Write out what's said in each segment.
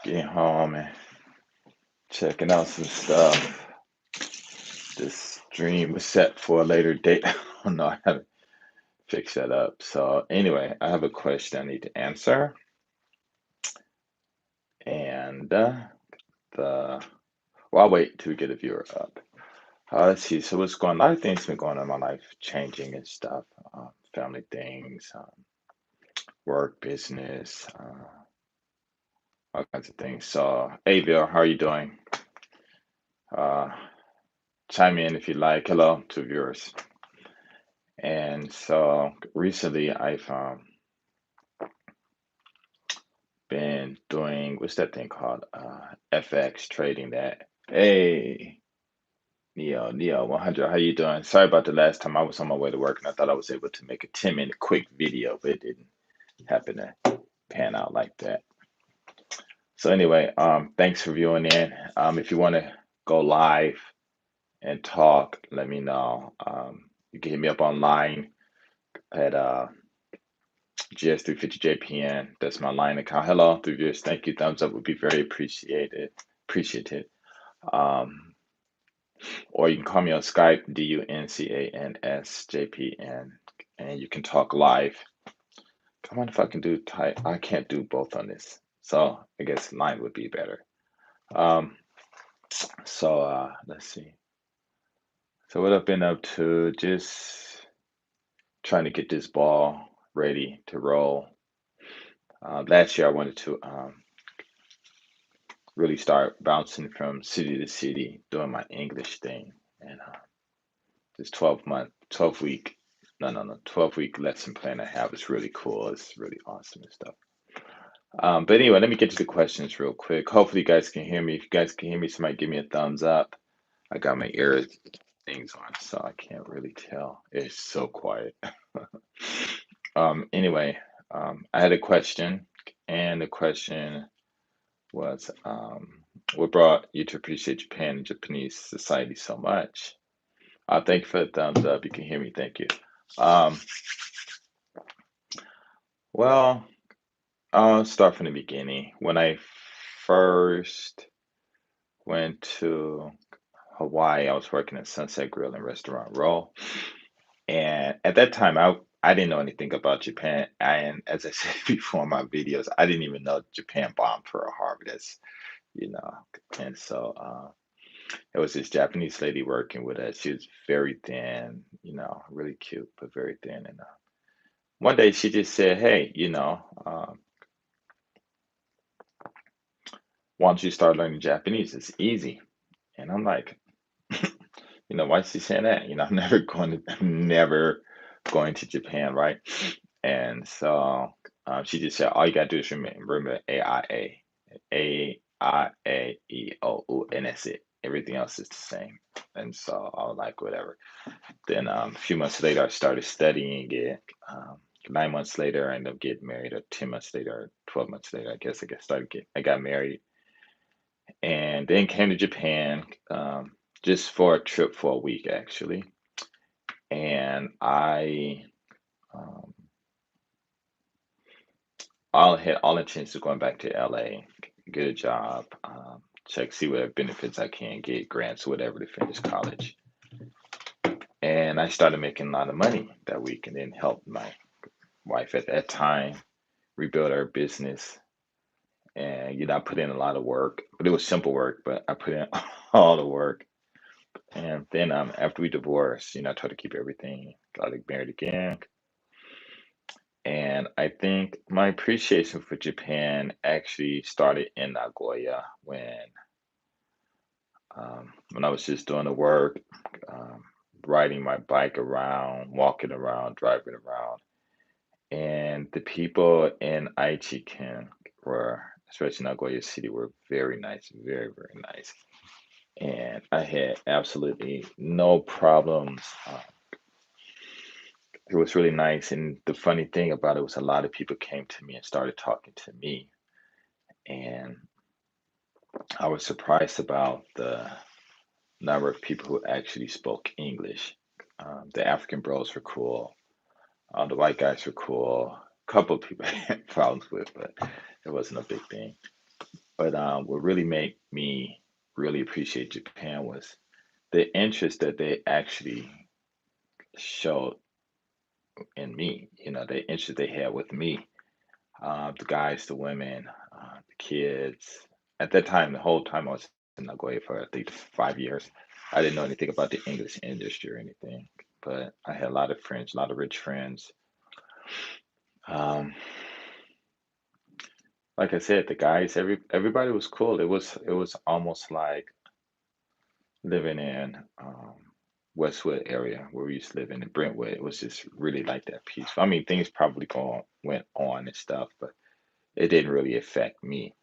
Getting home and checking out some stuff. This stream was set for a later date. I don't know. I haven't fixed that up. So anyway, I have a question I need to answer, and the well, I'll wait till we get a viewer up. Let's see. So what's going? A lot of things been going on in my life, changing and stuff. Family things, work, business, all kinds of things. So, hey, Bill, how are you doing? Uh, Chime in if you like. Hello to viewers. And so recently I've been doing what's that thing called? FX trading that. Hey, Neo 100, how you doing? Sorry about the last time I was on my way to work and I thought I was able to make a 10-minute quick video, but it didn't happen to pan out like that. So anyway, thanks for viewing in. If you want to go live and talk, let me know. You can hit me up online at GS350JPN. That's my line account. Hello, through viewers. Thank you. Thumbs up would be very appreciated. Appreciated. Um, or you can call me on Skype, DUNCANSJPN, and you can talk live. I wonder if I can do type. I can't do both on this, so I guess line would be better. Um, so let's see. So what I've been up to, just trying to get this ball ready to roll. Last year I wanted to really start bouncing from city to city doing my English thing. And this 12-week, no, 12-week lesson plan I have is really cool. It's really awesome and stuff. But anyway, let me get to the questions real quick. Hopefully you guys can hear me. If you guys can hear me, somebody give me a thumbs up. I got my ear things on, so I can't really tell. It's so quiet. Anyway, I had a question, and the question was, what brought you to appreciate Japan and Japanese society so much? Thank you for the thumbs up. You can hear me. Thank you. Um, well, I'll start from the beginning. When I first went to Hawaii, I was working at Sunset Grill and Restaurant Row. And at that time, I didn't know anything about Japan. And as I said before in my videos, I didn't even know Japan bombed Pearl Harbor. That's, you know, and so there was this Japanese lady working with us. She was very thin, really cute, but very thin. And one day she just said, "Hey, why don't you start learning Japanese? It's easy." And I'm like, why is she saying that? I'm never going to Japan, right? And so she just said, all you gotta do is remember AIAEOU, and that's it. Everything else is the same. And so I was like, whatever. Then a few months later, I started studying it. 9 months later, I ended up getting married. Or 10 months later, or 12 months later, I guess I got married, and then came to Japan just for a trip for a week, actually. And um, I had all intentions of going back to LA, get a job, see what benefits I can get, grants, whatever, to finish college. And I started making a lot of money that week, and then helped my wife at that time rebuild our business. And I put in a lot of work, but it was simple work, but I put in all the work. And then after we divorced, I tried to keep everything, got married again. And I think my appreciation for Japan actually started in Nagoya when I was just doing the work, um, riding my bike around, walking around, driving around. And the people in Aichiken were, especially Nagoya City, were very nice, very, very nice. And I had absolutely no problems. It was really nice. And the funny thing about it was a lot of people came to me and started talking to me. And I was surprised about the number of people who actually spoke English. The African bros were cool. The white guys were cool. A couple of people I had problems with, but it wasn't a big thing. But what really made me really appreciate Japan was the interest that they actually showed in me. You know, the interest they had with me, the guys, the women, the kids. At that time, the whole time I was in Nagoya for I think 5 years, I didn't know anything about the English industry or anything, but I had a lot of friends, a lot of rich friends. Um, like I said, the guys, everybody was cool. It was almost like living in Westwood area where we used to live in Brentwood. It was just really like that peaceful. I mean, things probably went on and stuff, but it didn't really affect me.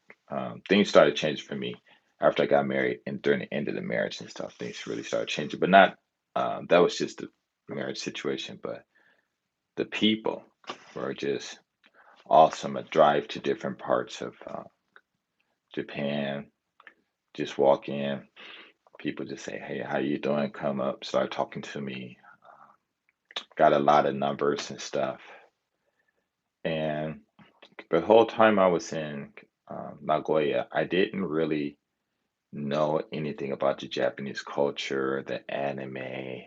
Things started changing for me after I got married and during the end of the marriage and stuff. Things really started changing, but not that was just the marriage situation, but the people were just awesome. A drive to different parts of Japan. Just walk in, people just say, "Hey, how you doing?" Come up, start talking to me. Got a lot of numbers and stuff. And the whole time I was in Nagoya, I didn't really know anything about the Japanese culture, the anime,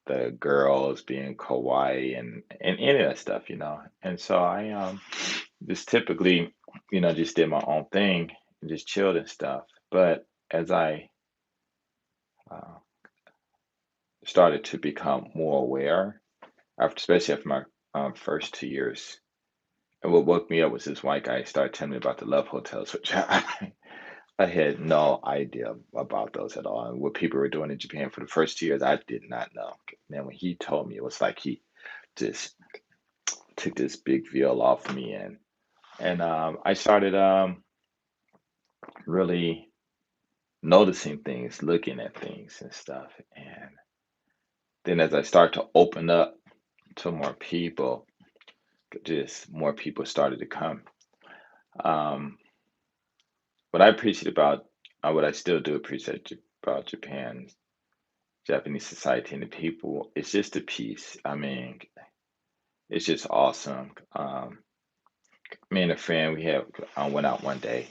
the girls being kawaii, and any of that stuff, you know. And so I just typically, just did my own thing and just chilled and stuff. But as I uh, started to become more aware, especially after my first 2 years, and what woke me up was this white guy started telling me about the love hotels, which I had no idea about those at all. And what people were doing in Japan for the first 2 years, I did not know. Then when he told me, it was like he just took this big veil off me, and I started really noticing things, looking at things and stuff. And then as I start to open up to more people, just more people started to come. Um, what I appreciate about, what I still do appreciate about Japan, Japanese society, and the people, it's just the peace. I mean, it's just awesome. Me and a friend, we have went out one day.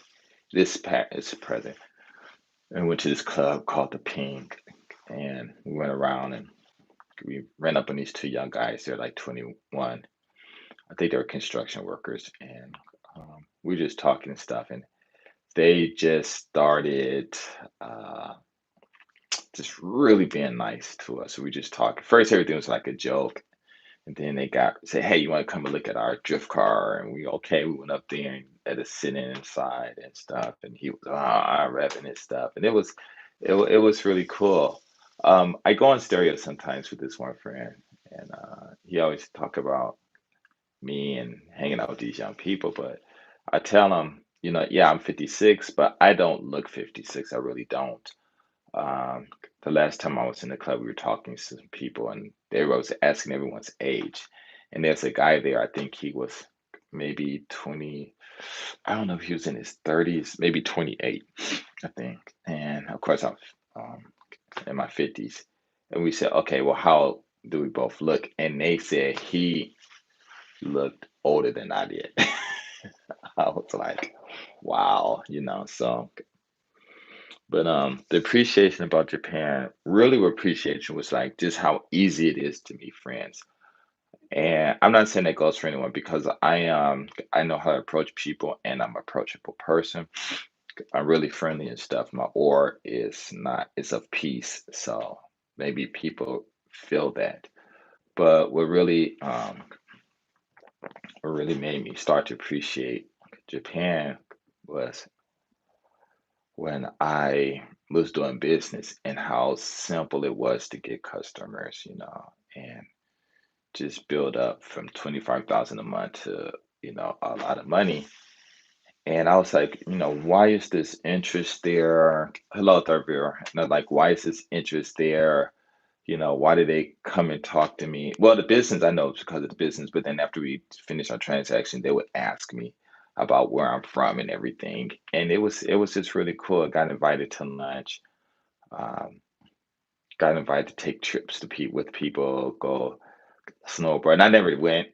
It's present, and went to this club called the Pink, and we went around and we ran up on these two young guys. They're like 21. I think they were construction workers, and we were just talking and stuff, and they just started uh, just really being nice to us. So we just talked. First, everything was like a joke, and then they got say, "Hey, you want to come and look at our drift car?" And we okay. We went up there and at us sitting inside and stuff, and he was revving his stuff, and it was really cool. I go on stereo sometimes with this one friend, and he always talk about me and hanging out with these young people, but I tell him, yeah, I'm 56, but I don't look 56. I really don't. Um, the last time I was in the club, we were talking to some people, and they was asking everyone's age. And there's a guy there, I think he was maybe 20, I don't know if he was in his 30s, maybe 28, I think. And of course, I'm um, in my 50s. And we said, okay, well, how do we both look? And they said he looked older than I did. I was like, wow, so but the appreciation about Japan, really what appreciation was like just how easy it is to meet friends. And I'm not saying that goes for anyone because I know how to approach people and I'm an approachable person. I'm really friendly and stuff. My aura is not is of peace. So maybe people feel that. But what really made me start to appreciate Japan was when I was doing business and how simple it was to get customers, and just build up from 25,000 a month to, a lot of money. And I was like, why is this interest there? Hello, third viewer. And I'm like, why is this interest there? Why did they come and talk to me? Well, the business, I know it's because of the business, but then after we finished our transaction, they would ask me about where I'm from and everything. And it was just really cool. I got invited to lunch, um, got invited to take trips with people, go. snowboard. And I never went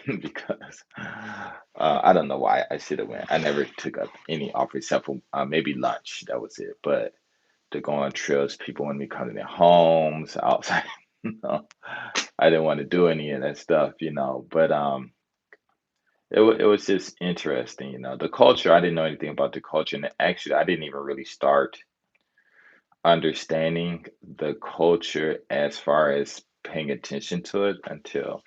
because I don't know why I should have went. I never took up any offer except for maybe lunch. That was it. But to go on trips, people wanted me to come to their homes outside. You know, I didn't want to do any of that stuff, But it was just interesting, The culture, I didn't know anything about the culture, and actually, I didn't even really start understanding the culture as far as paying attention to it until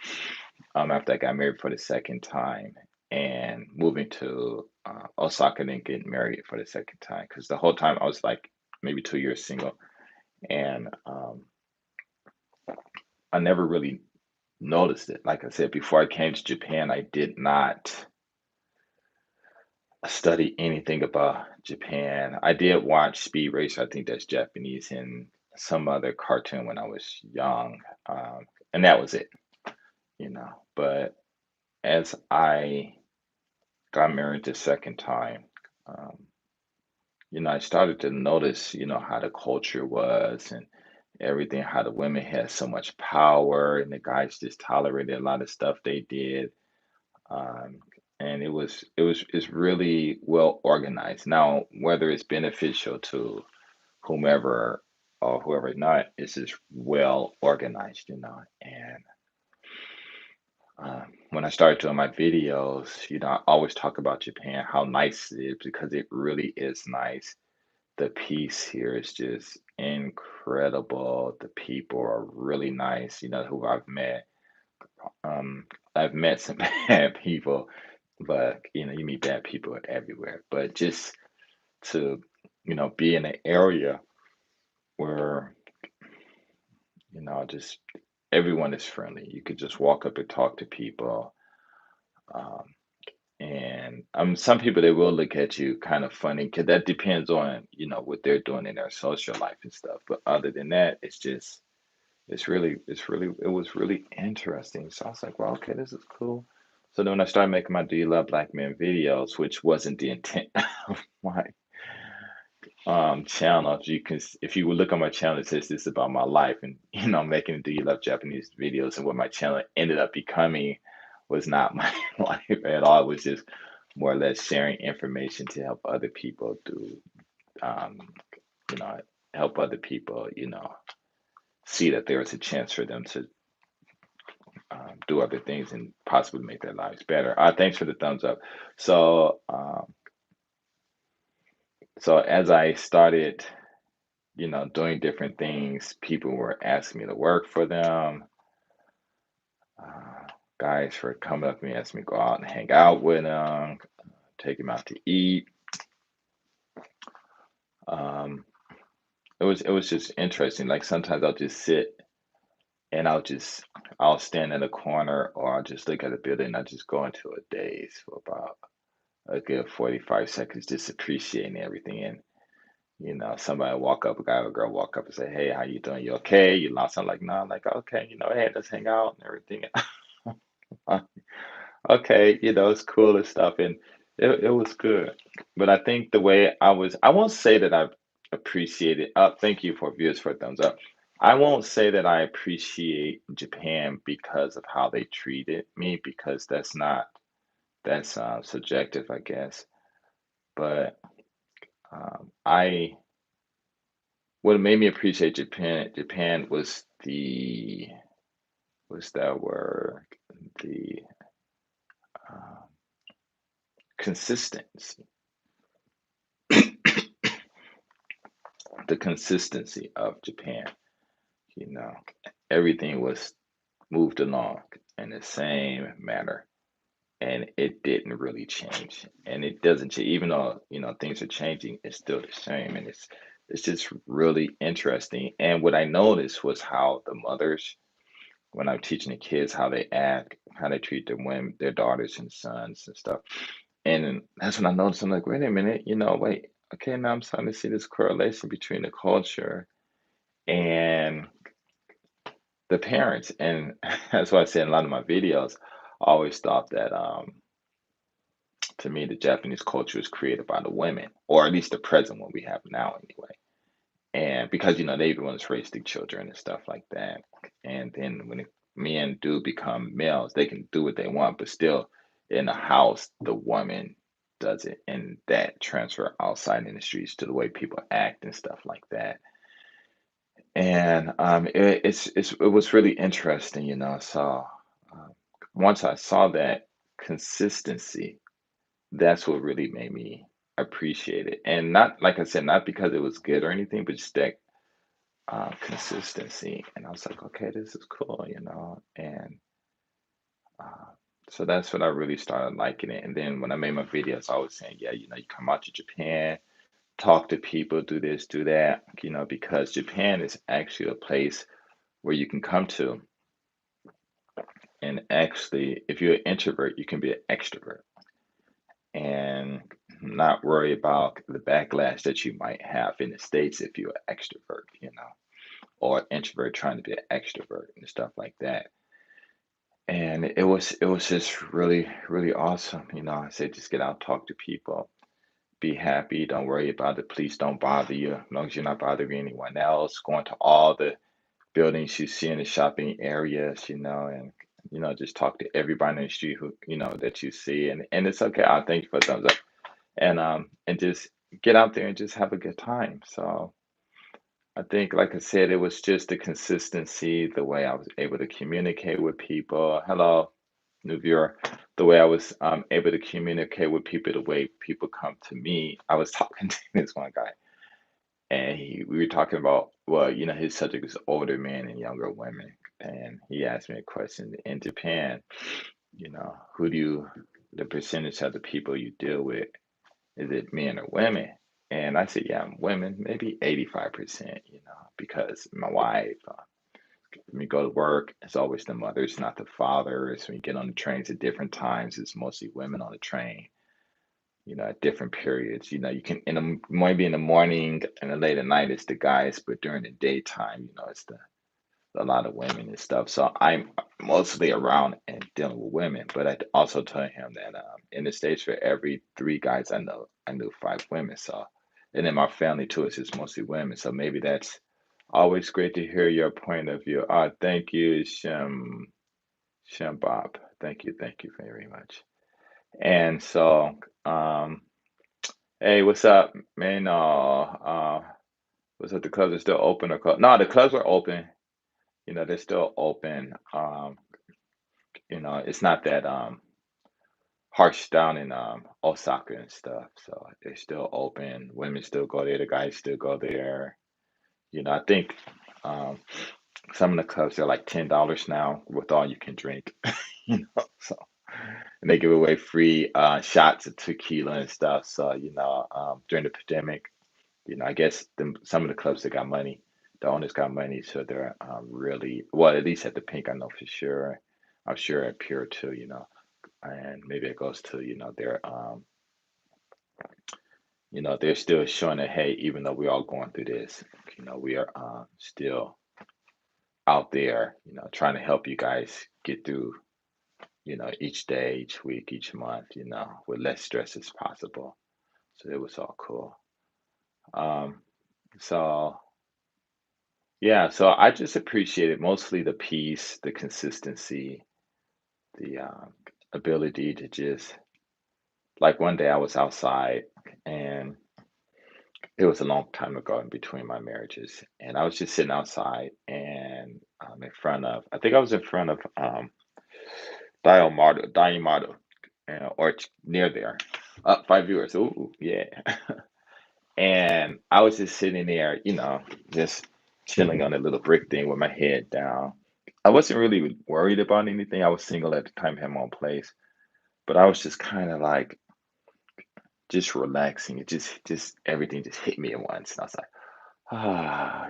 after I got married for the second time and moving to Osaka and then getting married for the second time. Because the whole time I was like maybe 2 years single, and I never really noticed it. Like I said, before I came to Japan, I did not study anything about Japan. I did watch Speed Racer. I think that's Japanese, and some other cartoon when I was young, and that was it. But as I got married the second time, um, I started to notice, how the culture was and everything, how the women had so much power and the guys just tolerated a lot of stuff they did. Um, and it's really well organized. Now, whether it's beneficial to whomever or whoever not, it's just well organized. And when I started doing my videos, I always talk about Japan, how nice it is because it really is nice. The peace here is just incredible. The people are really nice, who I've met. Um, I've met some bad people, but you meet bad people everywhere. But just to, be in an area where, just everyone is friendly. You could just walk up and talk to people. Um, and some people they will look at you kind of funny because that depends on, what they're doing in their social life and stuff. But other than that, it was really interesting. So I was like, well, okay, this is cool. So then when I started making my Do You Love Black Men videos, which wasn't the intent of my channel, if you would look on my channel, it says this about my life and making Do You Love Japanese videos, and what my channel ended up becoming was not my life at all. It was just more or less sharing information to help other people um, you know, help other people, see that there is a chance for them to do other things and possibly make their lives better. Thanks for the thumbs up. So, so as I started, doing different things, people were asking me to work for them. Uh, Guys were coming up to me, asking me to go out and hang out with them, take them out to eat. Um, it was just interesting. Like sometimes I'll just sit and I'll stand in a corner or I'll just look at a building and I just go into a daze for about a good 45 seconds, just appreciating everything. And somebody walk up, a guy or a girl walk up and say, "Hey, how you doing? You okay? You lost?" I'm like, "No." I'm like, "Okay, hey, let's hang out and everything." Okay, it's cool and stuff, and it was good. But I think the way I won't say that I've appreciated. Thank you for viewers for a thumbs up. I won't say that I appreciate Japan because of how they treated me, because that's subjective, I guess. But I what made me appreciate Japan was that word, the uh, consistency, the consistency of Japan. You know, everything was moved along in the same manner, and it didn't really change, and it doesn't change. Even though things are changing, it's still the same, and it's just really interesting. And what I noticed was how the mothers, when I'm teaching the kids how they act, how they treat their women, their daughters and sons and stuff. And that's when I noticed, I'm like, wait a minute, wait, okay, now I'm starting to see this correlation between the culture and the parents. And that's why I say in a lot of my videos, I always thought that to me the Japanese culture is created by the women, or at least the present one we have now anyway. And because they even want to raise the children and stuff like that. And then men do become males, they can do what they want, but still in the house, the woman does it, and that transfer outside in the streets to the way people act and stuff like that. And it was really interesting, So um, once I saw that consistency, that's what really made me appreciate it. And not, like I said, not because it was good or anything, but just that consistency. And I was like, okay, this is cool. And uh, so that's when I really started liking it. And then when I made my videos, I was saying, yeah, you come out to Japan, talk to people, do this, do that, because Japan is actually a place where you can come to and actually, if you're an introvert, you can be an extrovert and not worry about the backlash that you might have in the States if you're an extrovert, or introvert trying to be an extrovert and stuff like that. And it was just really, really awesome. I said just get out, talk to people, be happy, don't worry about it. Police don't bother you, as long as you're not bothering anyone else. Going to all the buildings you see in the shopping areas, and just talk to everybody in the street who that you see, and it's okay. I thank you for the thumbs up, and just get out there and just have a good time. So I think, like I said, it was just the consistency, the way I was able to communicate with people. Hello, new viewer. The way I was able to communicate with people, the way people come to me. I was talking to this one guy, and we were talking about, well, his subject is older men and younger women, and he asked me a question. In Japan, who do the percentage of the people you deal with, is it men or women? And I said, yeah, women, maybe 85%, because my wife, when we go to work, it's always the mothers, not the fathers. When you get on the trains at different times, it's mostly women on the train, at different periods. You can maybe in the morning and then late at night it's the guys, but during the daytime, it's a lot of women and stuff. So I'm mostly around and dealing with women. But I also told him that in the States, for every three guys I knew five women. So, and in my family too, it's just mostly women. So maybe that's always great to hear your point of view. Thank you, Bob. Thank you very much. And so, hey, what's up, man? What's up? The clubs are still open or closed? No, the clubs are open. They're still open. It's not that harsh down in Osaka and stuff. So they're still open. Women still go there. The guys still go there. I think um, some of the clubs are like $10 now with all you can drink. So and they give away free shots of tequila and stuff. So during the pandemic, I guess some of the clubs that got money, the owners got money, so they're really well. At least at the Pink, I know for sure. I'm sure at Pure too, and maybe it goes to they're still showing that, hey, even though we're all going through this, we are still out there, trying to help you guys get through, each day, each week, each month, with less stress as possible. So it was all cool. Um, so yeah, so I just appreciated mostly the peace, the consistency, the ability to just like one day I was outside and it was a long time ago in between my marriages, and I was just sitting outside and in front of, I think I was in front of Diamado, or near there. Up 5 viewers. Ooh, yeah. And I was just sitting there, just chilling on a little brick thing with my head down. I wasn't really worried about anything. I was single at the time, had my own place, but I was just kind of like just relaxing. It just everything just hit me at once, and I was like, ah.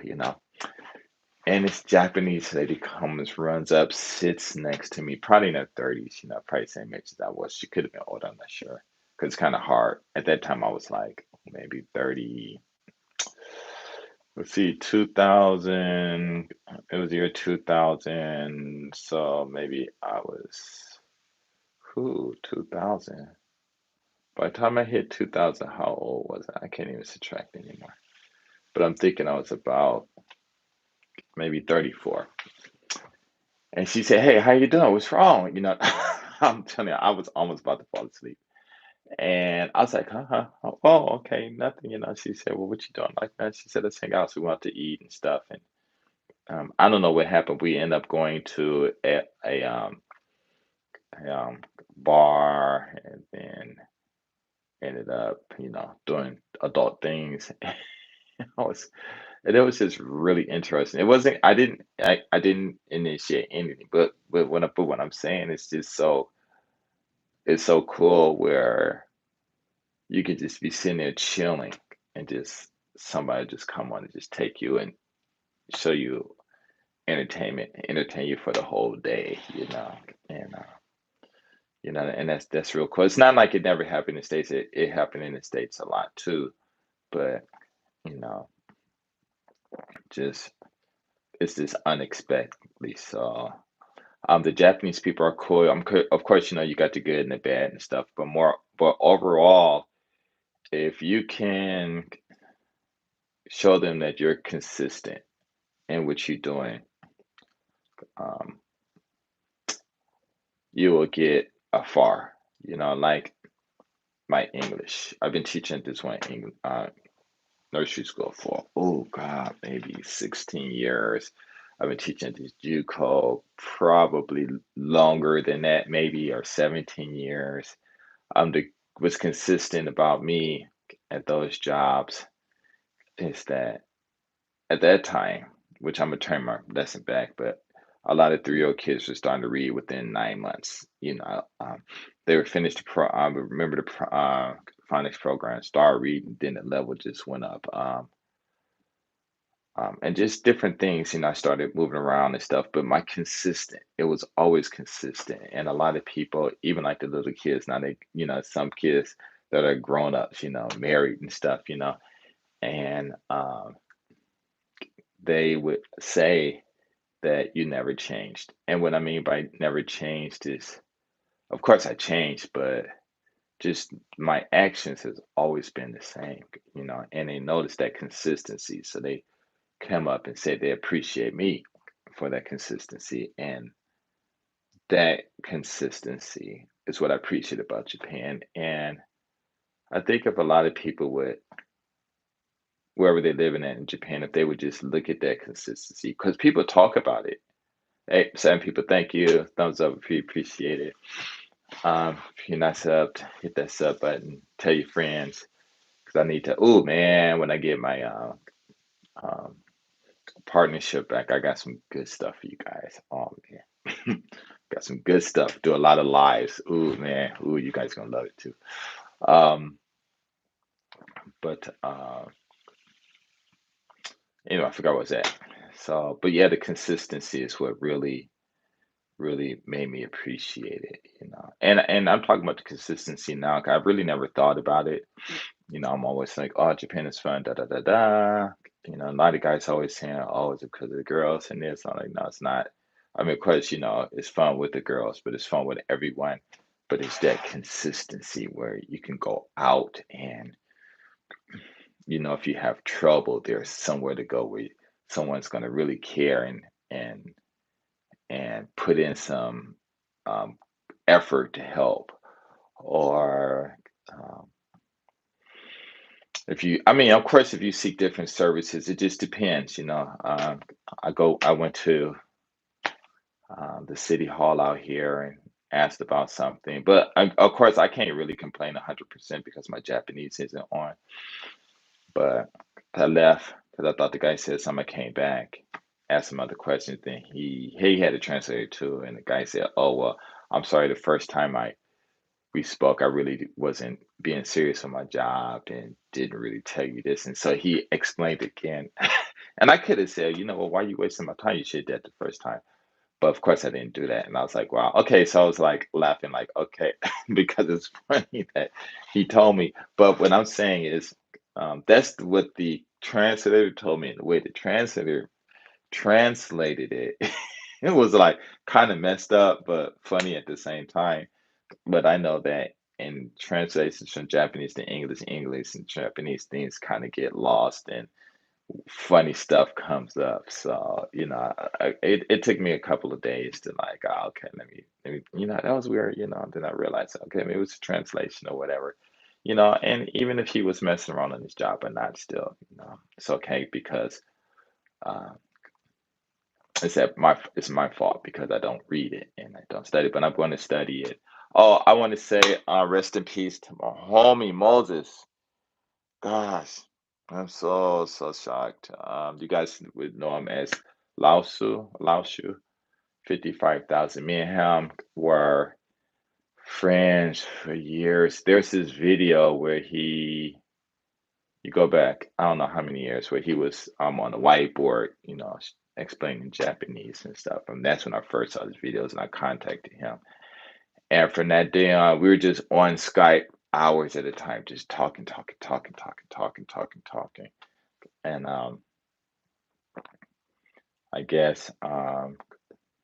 And this Japanese lady comes, runs up, sits next to me, probably in her 30s, probably same age as I was. She could have been older, I'm not sure, because it's kind of hard. At that time, I was like maybe 30. Let's see, 2000, it was year 2000, so maybe I was, 2000. By the time I hit 2000, how old was I? I can't even subtract anymore. But I'm thinking I was about maybe 34. And she said, "Hey, how you doing? What's wrong?" I'm telling you, I was almost about to fall asleep. And I was like, huh? Oh, okay, nothing. She said, well, what you doing like that? She said, let's hang out. So we went to eat and stuff. And I don't know what happened. We ended up going to a bar and then ended up, doing adult things. I was, and it was just really interesting. It wasn't, I didn't initiate anything, but what I'm saying is just it's so cool where you could just be sitting there chilling and just somebody just come on and just take you and show you entertainment, entertain you for the whole day. And and that's real cool. It's not like it never happened in the States. It happened in the States a lot too, but you know, just it's just unexpectedly. So the Japanese people are cool. Of course, you got the good and the bad and stuff, but overall, if you can show them that you're consistent in what you're doing, um, you will get afar. Like my English. I've been teaching this one nursery school for, oh God, maybe 16 years. I've been teaching this JUCO probably longer than that, maybe, or 17 years. What's consistent about me at those jobs is that at that time, which I'm gonna turn my lesson back, but a lot of 3-year-old kids were starting to read within 9 months. They were finished remember the phonics program, start reading, then the level just went up. And just different things, I started moving around and stuff, but it was always consistent. And a lot of people, even like the little kids, now some kids that are grown ups, married and stuff, and they would say that you never changed. And what I mean by never changed is, of course, I changed, but just my actions has always been the same, and they noticed that consistency. So they come up and say they appreciate me for that consistency. And that consistency is what I appreciate about Japan. And I think if a lot of people would, wherever they're living at in Japan, if they would just look at that consistency, because people talk about it. Hey, some people, thank you. Thumbs up if you appreciate it. If you're not subbed, hit that sub button. Tell your friends because I need to. Oh man, when I get my um, partnership back, I got some good stuff for you guys. Oh man, got some good stuff. Do a lot of lives. Ooh man, ooh, you guys gonna love it too. Um, but I forgot what was that. So, but yeah, the consistency is what really made me appreciate it. And I'm talking about the consistency now. 'Cause I really never thought about it. I'm always like, oh, Japan is fun, da da da da. A lot of guys always saying, oh, it's because of the girls and this. I'm like, no, it's not. I mean, of course, it's fun with the girls, but it's fun with everyone. But it's that consistency where you can go out and, if you have trouble, there's somewhere to go where someone's going to really care and and put in some um, effort to help. Or um, I mean, of course, if you seek different services, it just depends. I went to the city hall out here and asked about something, but of course, I can't really complain 100% because my Japanese isn't on. But I left because I thought the guy said something. I came back, asked him other questions. Then he had a translator too, and the guy said, "Oh well, I'm sorry. The first time we spoke, I really wasn't being serious on my job and didn't really tell you this." And so he explained again. And I could have said, well, why are you wasting my time? You should have did that the first time. But of course I didn't do that. And I was like, wow, okay. So I was like laughing, like, okay, because it's funny that he told me. But what I'm saying is, that's what the translator told me. And the way the translator translated it, it was like kind of messed up, but funny at the same time. But I know that in translations from Japanese to English, English and Japanese, things kind of get lost. And funny stuff comes up. So, it took me a couple of days to like, oh, okay, let me, that was weird, then I realized, okay, maybe it was a translation or whatever, and even if he was messing around on his job or not, still, it's okay because uh, it's my fault because I don't read it and I don't study, but I'm going to study it. Oh, I want to say, rest in peace to my homie Moses. Gosh, I'm so shocked. You guys would know him as Lao Shu, 55,000. Me and him were friends for years. There's this video where you go back, I don't know how many years, where he was on the whiteboard, explaining Japanese and stuff. And that's when I first saw his videos and I contacted him. And from that day on, we were just on Skype hours at a time, just talking, talking, talking, talking, talking, talking, talking. And I guess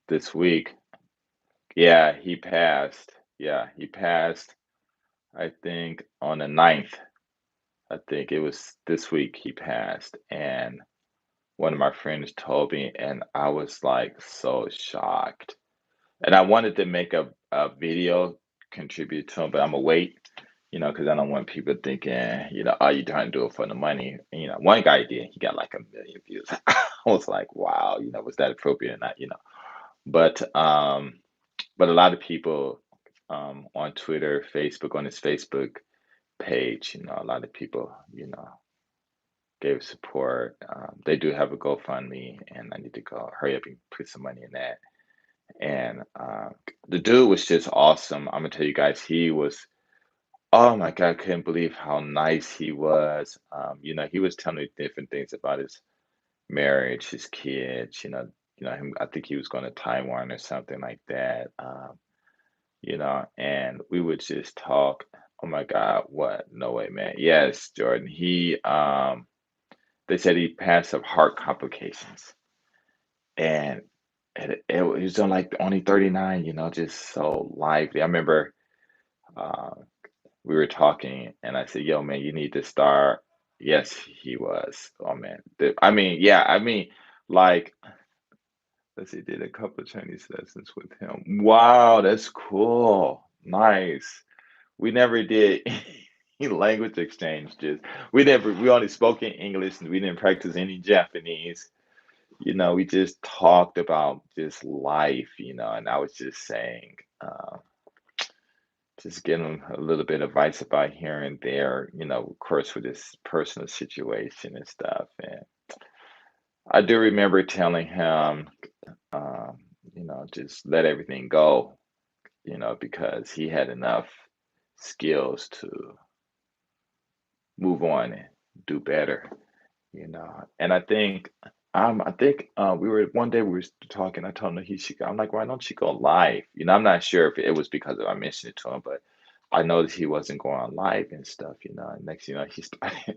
this week, yeah, he passed. Yeah, he passed, I think, on the 9th. I think it was this week he passed. And one of my friends told me, and I was like so shocked. And I wanted to make a video contribute to him, but I'm gonna wait, because I don't want people thinking, oh, you trying to do it for the money. One guy did, he got like 1 million views. I was like, wow, was that appropriate or not, but a lot of people on Twitter, Facebook, on his Facebook page, a lot of people, gave support. They do have a GoFundMe, and I need to go hurry up and put some money in that. And the dude was just awesome. I'm gonna tell you guys, he was. Oh my God, I couldn't believe how nice he was. He was telling me different things about his marriage, his kids. Him. I think he was going to Taiwan or something like that. And we would just talk. Oh my God, what? No way, man. Yes, Jordan. They said he passed of heart complications, and he was on like only 39. Just so lively. I remember uh, we were talking, and I said, "Yo, man, you need to start." Yes, he was. Oh man, I mean, yeah, I mean, like, let's see, did a couple of Chinese lessons with him. Wow, that's cool. Nice. We never did any language exchanges. We only spoke in English and we didn't practice any Japanese. We just talked about just life, and I was just saying, just getting a little bit of advice about here and there, of course, with this personal situation and stuff. And I do remember telling him, um, just let everything go, because he had enough skills to move on and do better, And I think we were one day we were talking. I told him that he should go. I'm like, why don't you go live? I'm not sure if it was because I mentioned it to him, but I noticed he wasn't going live and stuff, And next, he started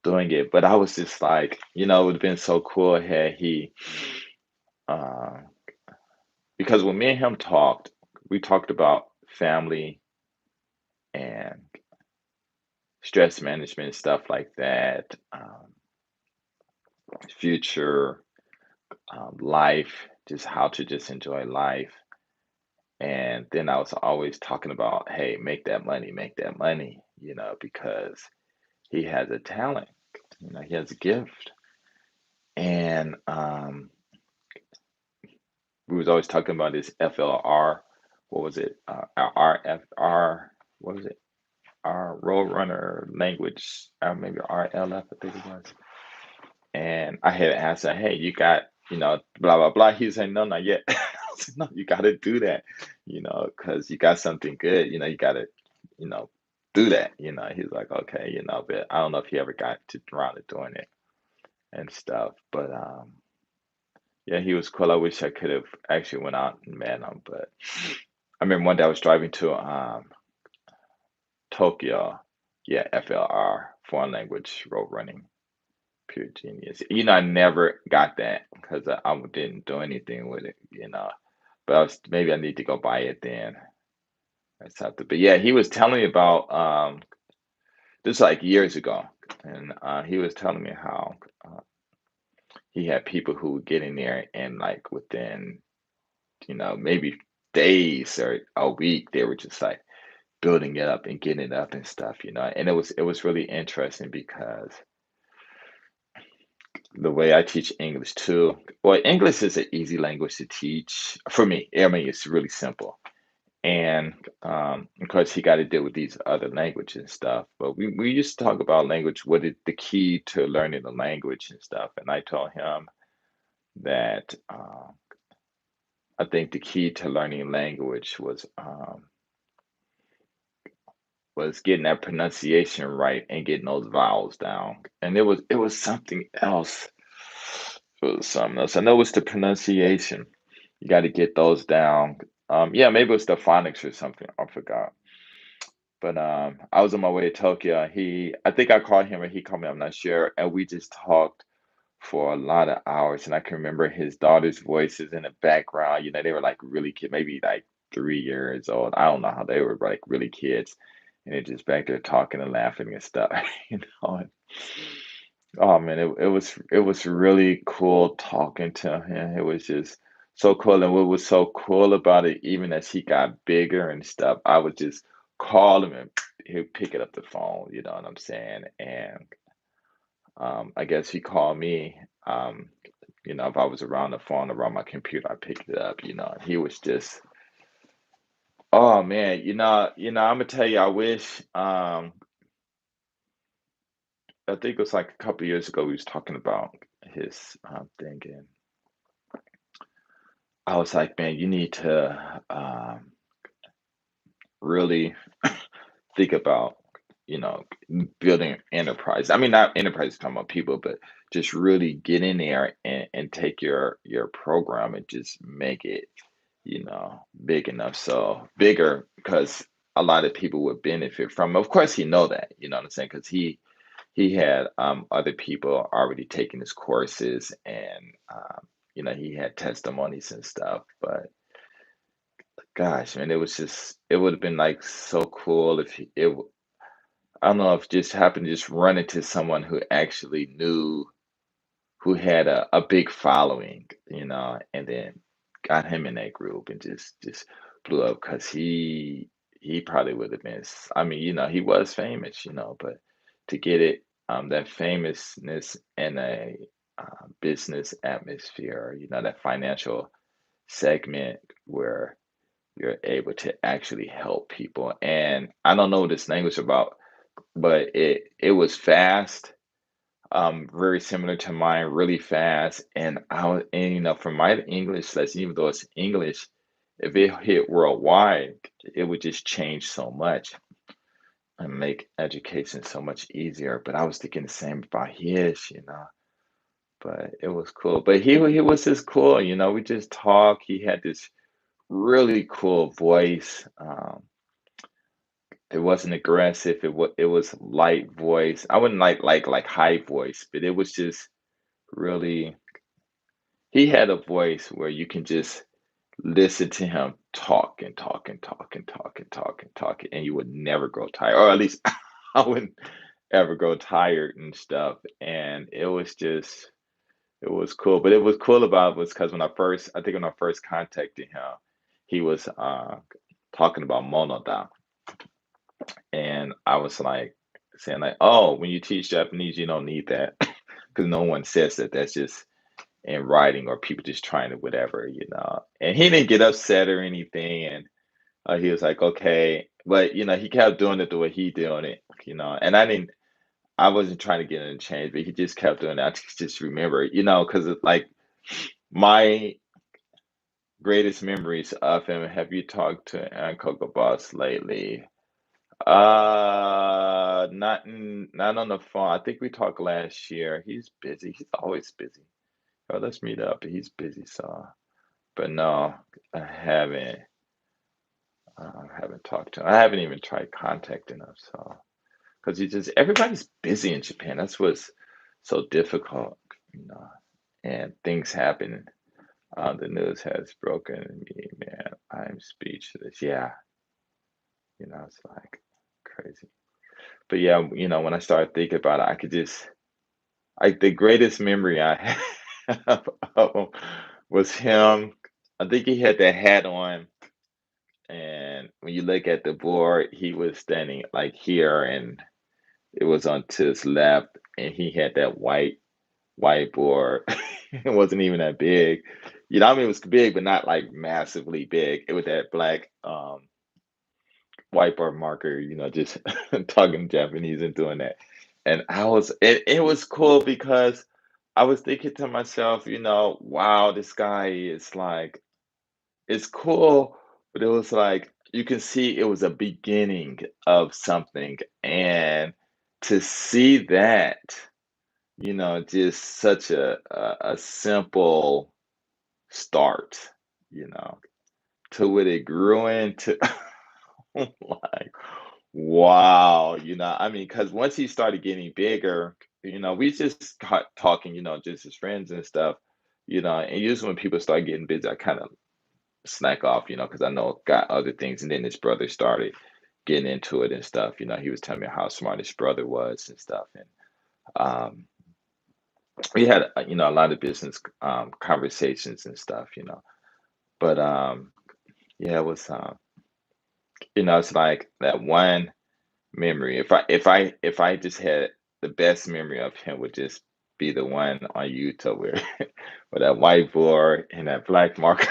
doing it. But I was just like, it would have been so cool had he, uh, because when me and him talked, we talked about family and stress management and stuff like that, future, life, just how to just enjoy life. And then I was always talking about, hey, make that money, because he has a talent, he has a gift. And we was always talking about this FLR, what was it? RFR, what was it? Our Road Runner language, maybe RLF, I think it was. And I had asked her, hey, you got, blah, blah, blah. He said, no, not yet. I said, no, you got to do that, because you got something good, you got to, you know, do that, He's like, okay, but I don't know if he ever got to around to doing it and stuff. But yeah, he was cool. I wish I could have actually went out and met him. But I remember one day I was driving to Tokyo. Yeah, FLR, foreign language road running. Pure genius. I never got that because I didn't do anything with it. But maybe I need to go buy it then or something. But yeah, he was telling me about this like years ago, and he was telling me how. he had people who would get in there and like within, maybe days or a week, they were just like building it up and getting it up and stuff. And it was really interesting because the way I teach English too, well, English is an easy language to teach for me. I mean, it's really simple. And of course, he got to deal with these other languages and stuff. But we used to talk about language, what is the key to learning the language and stuff. And I told him that I think the key to learning language was getting that pronunciation right and getting those vowels down. And it was something else. It was something else. I know it's the pronunciation. You got to get those down. Yeah, maybe it was the phonics or something. I forgot. But I was on my way to Tokyo. I think I called him or he called me. I'm not sure. And we just talked for a lot of hours. And I can remember his daughter's voices in the background. They were like really kid, maybe like 3 years old. I don't know how they were like really kids. And they're just back there talking and laughing and stuff. And, oh man, it was really cool talking to him. It was just so cool. And what was so cool about it, even as he got bigger and stuff, I would just call him and he'd pick it up the phone, you know what I'm saying? And I guess he called me. If I was around the phone, around my computer, I picked it up. He was just, oh man, I'm gonna tell you, I think it was like a couple years ago we was talking about his thing, and I was like, man, you need to really think about, you know, building enterprise. I mean, not enterprise talking about people, but just really get in there and take your program and just make it, big enough. So bigger because a lot of people would benefit from. Of course, he know that. You know what I'm saying? Because he had other people already taking his courses and he had testimonies and stuff. But gosh, man, it would have been like so cool if I don't know if just happened to just run into someone who actually knew, who had a big following, and then got him in that group and just blew up because he probably would have been. I mean, he was famous, but to get it that famousness in a business atmosphere, that financial segment where you're able to actually help people. And I don't know this language about, but it was fast, very similar to mine, really fast. And from my English lesson, even though it's English, if it hit worldwide, it would just change so much and make education so much easier. But I was thinking the same about his. But it was cool. But he was just cool. We just talk. He had this really cool voice. It wasn't aggressive. It was light voice. I wouldn't like high voice, but it was just really. He had a voice where you can just listen to him talk and talk and talk and talk and talk and talk, and you would never grow tired, or at least I wouldn't ever grow tired and stuff. And it was cool. But it was cool about it was because I think when I first contacted him, he was talking about Monoda. And I was like saying like, oh, when you teach Japanese, you don't need that because no one says that. That's just in writing or people just trying to whatever. And he didn't get upset or anything. And he was like, okay, but he kept doing it the way he doing it. And I wasn't trying to get him to change, but he just kept doing it. I just remember, because it's like my greatest memories of him. Have you talked to Uncle Boss lately? Not on the phone. I think we talked last year. He's busy. He's always busy. Oh, let's meet up. He's busy, so. But no, I haven't talked to him. I haven't even tried contacting him, so because everybody's busy in Japan. That's what's so difficult, you know. And things happen. The news has broken me, man. I'm speechless. Yeah, it's like crazy. But yeah, when I started thinking about it, I could just like the greatest memory I have. of was him. I think he had that hat on, and when you look at the board, he was standing like here, and it was on to his left, and he had that whiteboard. It wasn't even that big. I mean, it was big, but not like massively big. It was that black whiteboard marker, just talking Japanese and doing that. And it was cool because I was thinking to myself, wow, this guy is like, it's cool, but it was like you can see it was a beginning of something. And to see that, just such a simple start, you know, to what it grew into. Like, wow, I mean, because once he started getting bigger, we just got talking, just as friends and stuff, and usually when people start getting busy, I kind of snack off, because I know got other things. And then his brother started getting into it and stuff. He was telling me how smart his brother was and stuff. And um, we had, a lot of business conversations and stuff, But yeah, it was, it's like that one memory. If I just had the best memory of him would just be the one on YouTube where with that whiteboard and that black marker.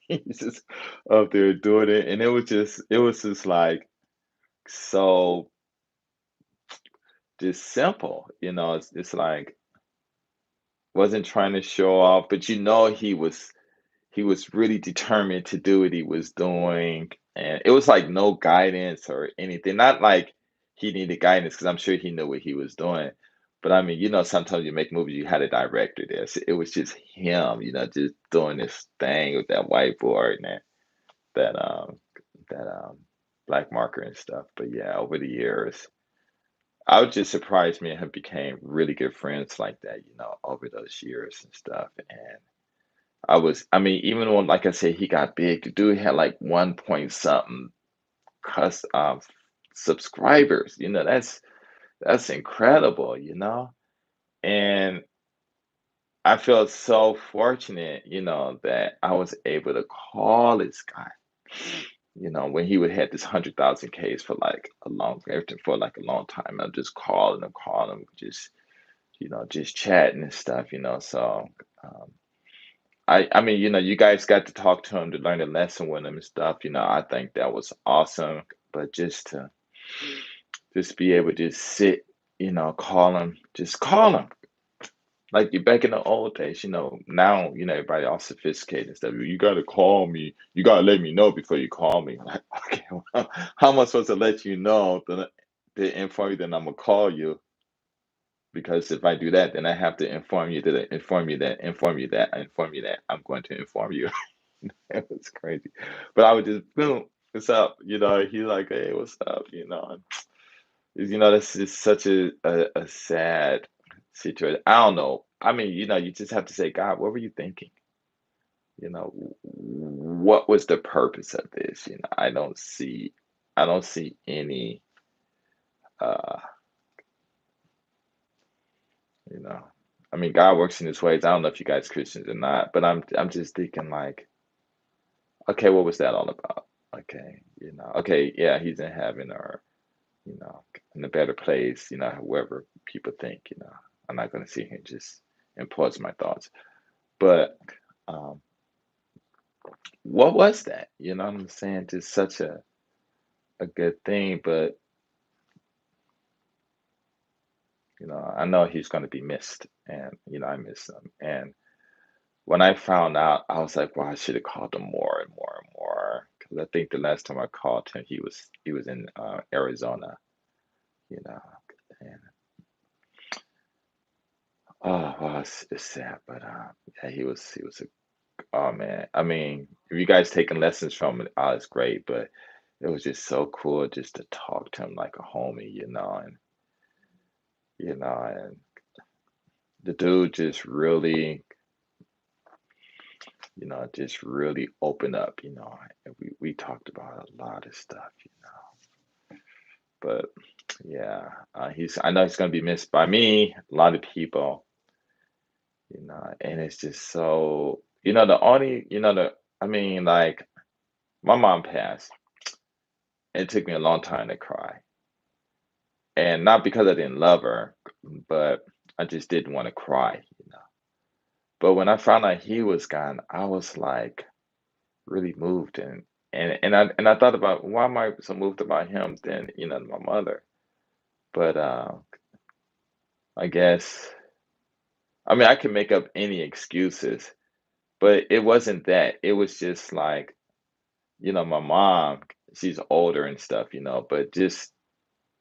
He's just up there doing it, and it was just like so just simple. It's like wasn't trying to show off, but he was really determined to do what he was doing, and it was like no guidance or anything. Not like he needed guidance because I'm sure he knew what he was doing. But I mean, sometimes you make movies, you had a director there. So it was just him, just doing this thing with that whiteboard and that that black marker and stuff. But yeah, over the years, I was just surprised me and him became really good friends like that, over those years and stuff. And I mean, even when, like I said, he got big, the dude had like 1 point something cus subscribers. That's incredible, And I felt so fortunate, that I was able to call this guy, when he would had this 100,000 Ks for like a long time. I'm just calling him, just chatting and stuff, So um, I mean, you guys got to talk to him to learn a lesson with him and stuff. I think that was awesome. But just to just be able to just sit, just call him. Like you back in the old days, now, everybody all sophisticated and stuff. You gotta call me. You gotta let me know before you call me. Like, okay, well, how am I supposed to let you know to inform you that I'm gonna call you? Because if I do that, then I have to inform you that I inform you that inform you that I inform you that I'm going to inform you. It was crazy. But I would just boom, what's up? He's like, hey, what's up? This is such a sad situation. I don't know. I mean, you just have to say, God, what were you thinking? What was the purpose of this? I don't see any uh, you know. I mean, God works in his ways. I don't know if you guys Christians or not, but I'm just thinking like, okay, what was that all about? Okay, okay, yeah, he's in heaven or you know, in a better place, however people think, I'm not going to sit here and just impose my thoughts. But um, what was that? You know what I'm saying? Just such a good thing. But, I know he's going to be missed. And, I miss him. And when I found out, I was like, well, I should have called him more and more and more. Because I think the last time I called him, he was in Arizona, you know. And oh, well, it's sad, but yeah, he was a oh man, I mean, if you guys taking lessons from it, it's great, but it was just so cool just to talk to him like a homie, and the dude just really, just really opened up, and we talked about a lot of stuff, but yeah, I know he's gonna be missed by me, a lot of people, and it's just so, the only, I mean, like, my mom passed. It took me a long time to cry. And not because I didn't love her, but I just didn't want to cry. But when I found out he was gone, I was like really moved and I thought about why am I so moved about him than, my mother. But I guess I mean I can make up any excuses, but it wasn't that. It was just like, my mom, she's older and stuff, but just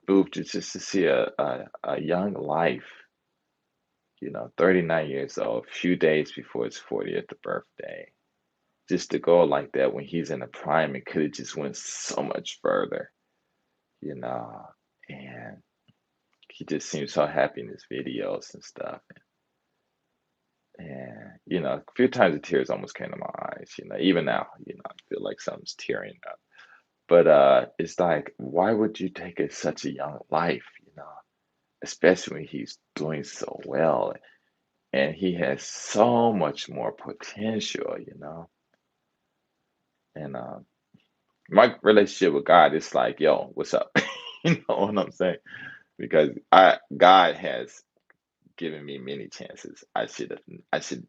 moved just to see a young life, 39 years old, few days before his 40th birthday. Just to go like that when he's in the prime, it could have just went so much further, you know. And he just seems so happy in his videos and stuff. And, a few times the tears almost came to my eyes. Even now, I feel like something's tearing up. But it's like, why would you take such a young life, especially when he's doing so well and he has so much more potential. And my relationship with God is like, yo, what's up? You know what I'm saying? Because God has given me many chances. I should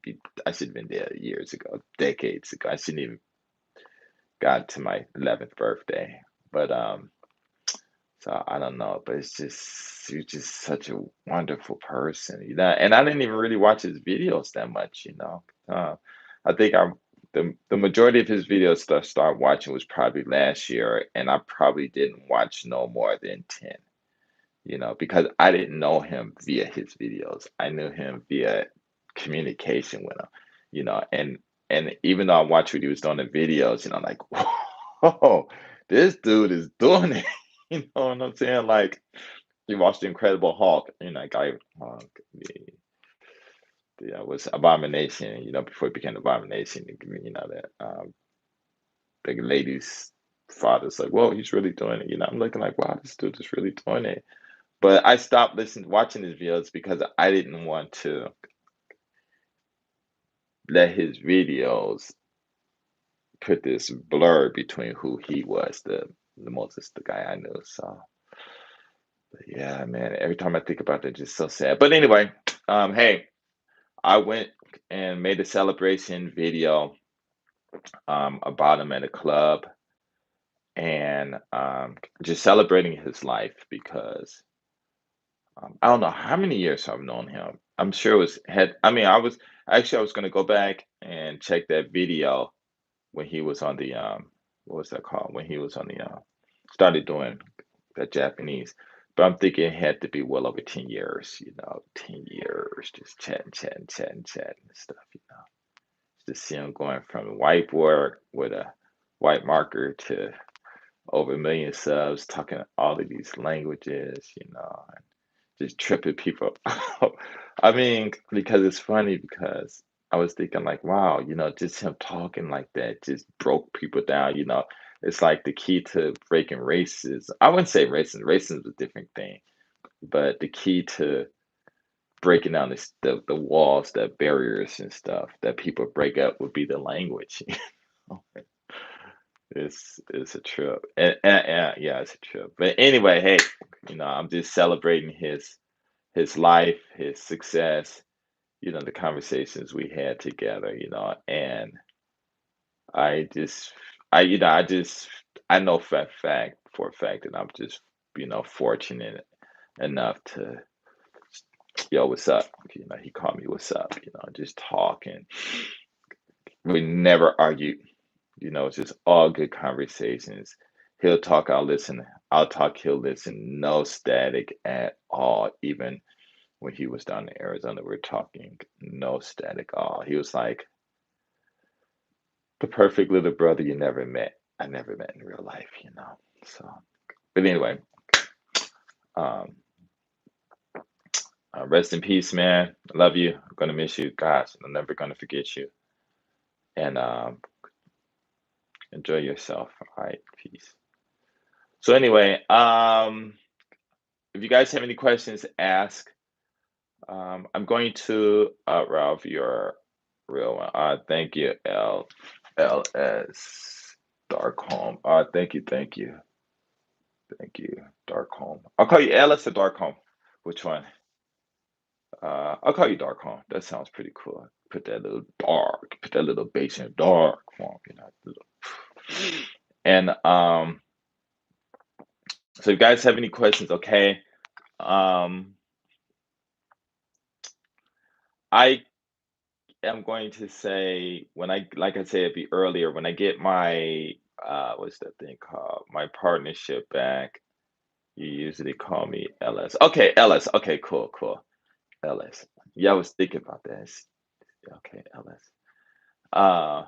be I should have been there years ago, decades ago. I shouldn't even got to my 11th birthday. But so I don't know, but it's just you're just such a wonderful person. And I didn't even really watch his videos that much. I think the majority of his videos that I started watching was probably last year, and I probably didn't watch no more than 10, because I didn't know him via his videos. I knew him via communication with him, and even though I watched what he was doing in videos, I'm like, whoa, this dude is doing it. You know what I'm saying? Like you watched the Incredible Hulk, like the was Abomination, before it became Abomination, that the lady's father's like, whoa, he's really doing it. I'm looking like, wow, this dude is really doing it. But I stopped listening, watching his videos because I didn't want to let his videos put this blur between who he was, the Moses, the guy I knew. So, but yeah, man, every time I think about that, it's just so sad. But anyway, hey, I went and made a celebration video about him at a club and just celebrating his life because I don't know how many years I've known him. I'm sure it was had. I mean, I was going to go back and check that video when he was on the what was that called? When he was on the started doing the Japanese. But I'm thinking it had to be well over 10 years, 10 years, just chatting and stuff. Just see him going from a whiteboard with a white marker to over 1 million subs, talking all of these languages, just tripping people out. I mean, because it's funny because I was thinking like, wow, just him talking like that just broke people down. It's like the key to breaking races. I wouldn't say racism. Racism is a different thing, but the key to breaking down the walls, the barriers and stuff that people break up would be the language. It's a trip. And yeah, it's a trip. But anyway, hey, I'm just celebrating his life, his success, the conversations we had together, and I just I know for a fact that I'm just, fortunate enough to yo, what's up? He called me what's up, just talking. We never argued, it's just all good conversations. He'll talk, I'll listen. I'll talk, he'll listen. No static at all, even when he was down in Arizona, we were talking, no static at all. He was like the perfect little brother you never met. I never met in real life. So, but anyway, um, rest in peace, man. I love you. I'm gonna miss you, guys. I'm never gonna forget you. And enjoy yourself. All right, peace. So anyway, if you guys have any questions, ask. I'm going to Ralph, your real one. Thank you, LS Darkholm. Thank you, Darkholm. I'll call you LS or Darkholm. Which one? I'll call you Darkholm. That sounds pretty cool. Put that little bass in dark form, And so if you guys have any questions, okay. Um, I am going to say when like I said earlier, when I get my what's that thing called? My partnership back, you usually call me LS. Okay, LS. Okay, cool, cool. LS. Yeah, I was thinking about that. Okay, LS. Uh,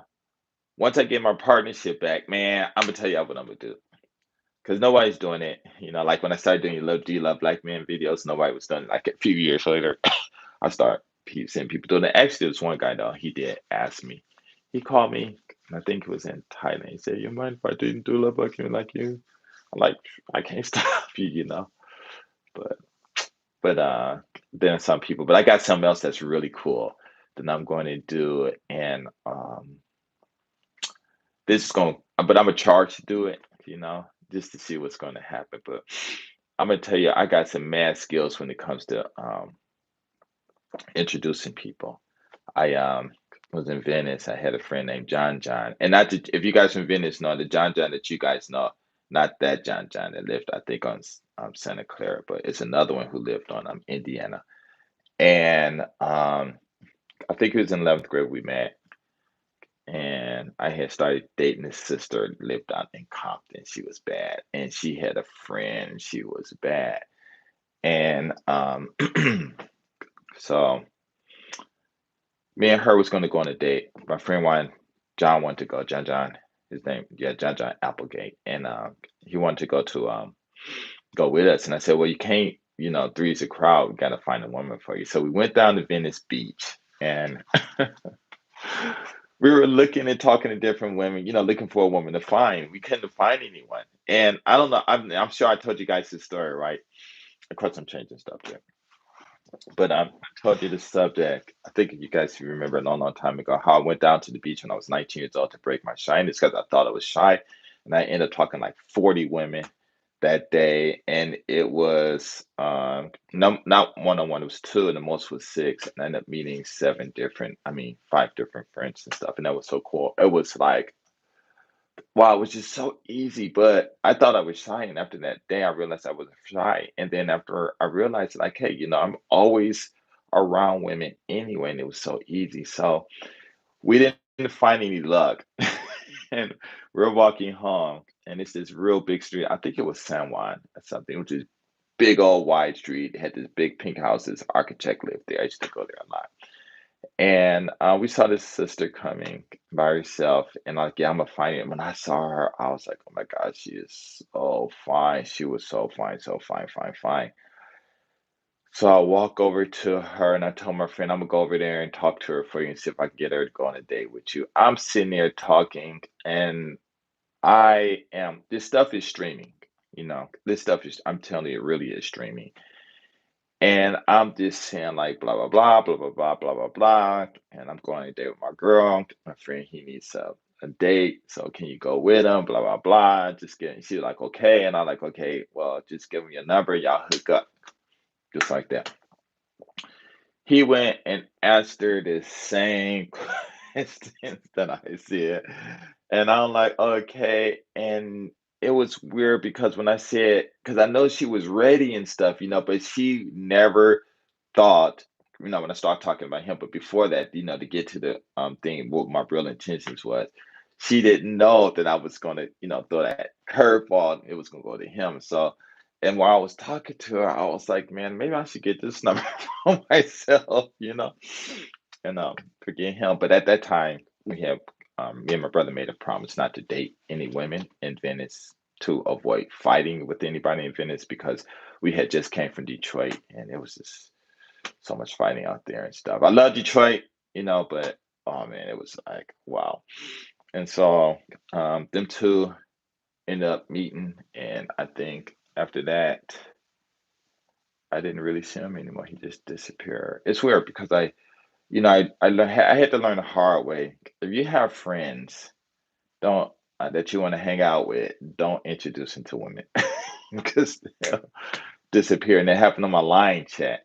once I get my partnership back, man, I'm gonna tell you what I'm gonna do. Because nobody's doing it. Like when I started doing Do You Love Black Men videos, nobody was doing it. Like a few years later, I start seeing people doing it. Actually, there was one guy though, he did ask me. He called me, and I think it was in Thailand. He said, "You mind if I didn't do love like you like you?" I'm like, I can't stop you. But then some people. But I got something else that's really cool that I'm going to do, and this is going. But I'm gonna charge to do it, just to see what's going to happen. But I'm gonna tell you, I got some mad skills when it comes to introducing people. I was in Venice. I had a friend named John John, and not to, if you guys from Venice know the John John that you guys know, not that John John that lived, I think, on Santa Clara, but it's another one who lived on Indiana. And I think it was in 11th grade we met, and I had started dating his sister, lived out in Compton. She was bad, and she had a friend. She was bad, and so me and her was going to go on a date. My friend John wanted to go. John, his name, yeah, John Applegate, and he wanted to go with us. And I said, well, you can't, three's a crowd. We got to find a woman for you. So we went down to Venice Beach, and we were looking and talking to different women, looking for a woman to find. We couldn't find anyone, and I don't know. I'm sure I told you guys this story, right? Of course, I'm changing stuff here. But I told you the subject. I think you guys remember a long, long time ago how I went down to the beach when I was 19 years old to break my shyness because I thought I was shy, and I ended up talking like 40 women that day, and it was no, not one on one. It was two, and the most was six, and I ended up meeting five different friends and stuff, and that was so cool. It was like wow, it was just so easy, but I thought I was shy, and after that day, I realized I wasn't shy, and then after I realized, like, hey, I'm always around women anyway, and it was so easy. So we didn't find any luck, and we're walking home, and it's this real big street. I think it was San Juan or something, which is big old wide street. It had this big pink house. This architect lived there. I used to go there a lot. And we saw this sister coming by herself, and like, yeah, I'm gonna find it. When I saw her, I was like, oh my God, she is so fine. She was so fine, fine, fine. So I walk over to her and I tell my friend, I'm gonna go over there and talk to her for you and see if I can get her to go on a date with you. I'm sitting there talking, and this stuff is streaming, this stuff is, I'm telling you, it really is streaming. And I'm just saying like blah blah blah blah blah blah blah blah blah. And I'm going on a date with my girl. My friend, he needs a date. So can you go with him? Blah blah blah. Just getting she's like, okay. And I'm like, okay, well, just give me your number, y'all hook up. Just like that. He went and asked her the same questions that I said. And I'm like, okay. And it was weird because when I said, because I know she was ready and stuff, but she never thought, when I start talking about him, but before that, to get to the thing, what my real intentions was, she didn't know that I was gonna, throw that curveball and it was gonna go to him. So, and while I was talking to her, I was like, man, maybe I should get this number for myself, and forget him. But at that time, we have me and my brother made a promise not to date any women in Venice to avoid fighting with anybody in Venice because we had just came from Detroit and it was just so much fighting out there and stuff. I love Detroit, but oh man, it was like wow. And so them two ended up meeting, and I think after that, I didn't really see him anymore. He just disappeared. It's weird because I had to learn the hard way. If you have friends don't that you want to hang out with, don't introduce them to women because they'll disappear. And it happened on my line chat.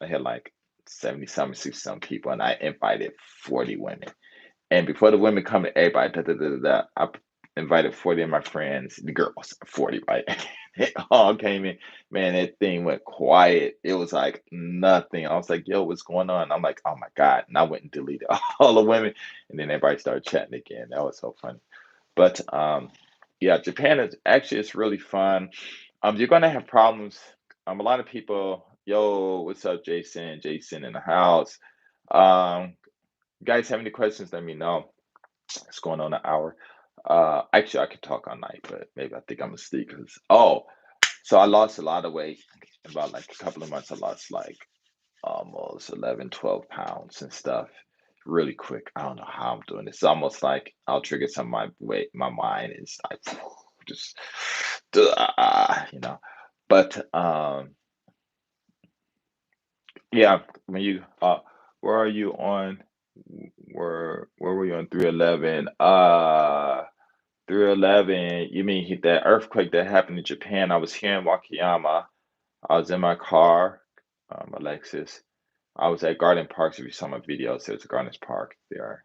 I had like 70 some, 60 some people, and I invited 40 women. And before the women come to everybody, I invited 40 of my friends, the girls, 40, right? They all came in. Man, that thing went quiet. It was like nothing. I was like, yo, what's going on? I'm like, oh my God. And I went and deleted all the women. And then everybody started chatting again. That was so funny. But yeah, Japan is actually it's really fun. You're gonna have problems. A lot of people, yo, what's up, Jason? Jason in the house. Guys, have any questions? Let me know. It's going on an hour. Actually, I could talk all night, but maybe I think I'm asleep because so I lost a lot of weight. In about like a couple of months, I lost like almost 11, 12 pounds and stuff really quick. I don't know how I'm doing this. It's almost like I'll trigger some of my weight. My mind is like just, you know. But yeah, when you where are you on? Where were you on 311? 311. You mean that earthquake that happened in Japan? I was here in Wakayama. I was in my car, Alexis. I was at Garden Parks. If you saw my videos, there's a Garden Park there.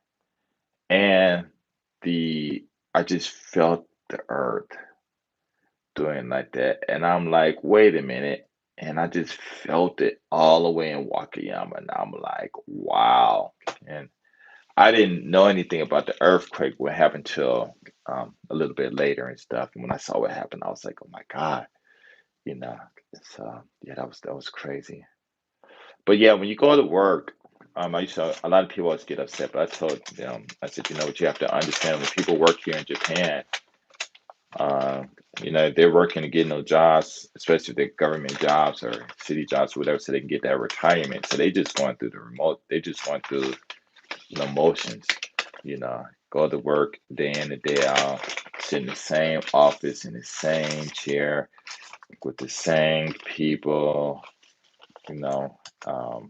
And the I just felt the earth doing like that. And I'm like, wait a minute. And I just felt it all the way in Wakayama. And I'm like, wow. And I didn't know anything about the earthquake, what happened till a little bit later and stuff. And when I saw what happened, I was like, oh my God, you know. So yeah, that was crazy. But yeah, when you go to work, I used to a lot of people always get upset, but I told them, I said, you know what, you have to understand when people work here in Japan, uh, they're working to get no jobs, especially if they're government jobs or city jobs or whatever, so they can get that retirement. So they just going through they just going through the motions, you know, go to work day in and day out, sit in the same office in the same chair with the same people, you know. Um,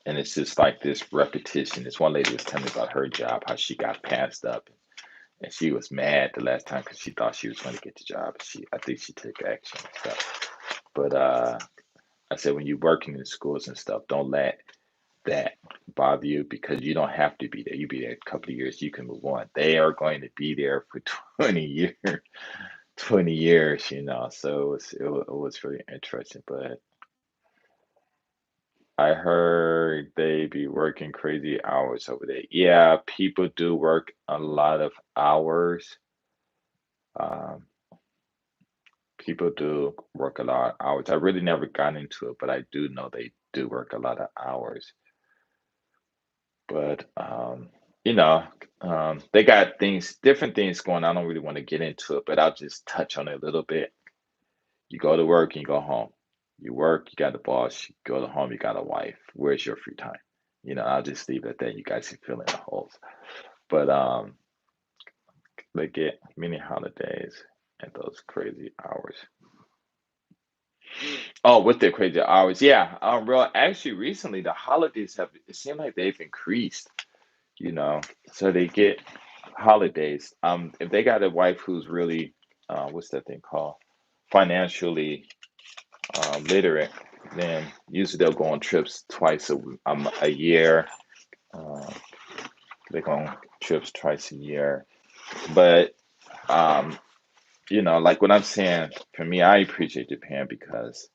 And it's just like this repetition. This one lady was telling me about her job, how she got passed up, and she was mad the last time because she thought she was going to get the job. I think she took action and stuff. But I said, when you're working in schools and stuff, don't let that bother you because you don't have to be there. You be there a couple of years, you can move on. They are going to be there for 20 years, 20 years, So it was really interesting. But I heard they be working crazy hours over there. Yeah, people do work a lot of hours. Um, People do work a lot of hours. I really never got into it, but I do know they do work a lot of hours. But you know, they got different things going on. I don't really want to get into it, but I'll just touch on it a little bit. You go to work and you go home. You work, you got a boss. You go to home, you got a wife. Where's your free time? I'll just leave it at that. You guys can fill in the holes. But they get many holidays at those crazy hours. Oh, with their crazy hours, yeah. Bro, actually, recently the holidays have it seemed like they've increased. You know, so they get holidays. If they got a wife who's really, what's that thing called, financially literate, then usually they'll go on trips twice a year. Uh, they go on trips twice a year, but um, like what I'm saying, for me, I appreciate Japan because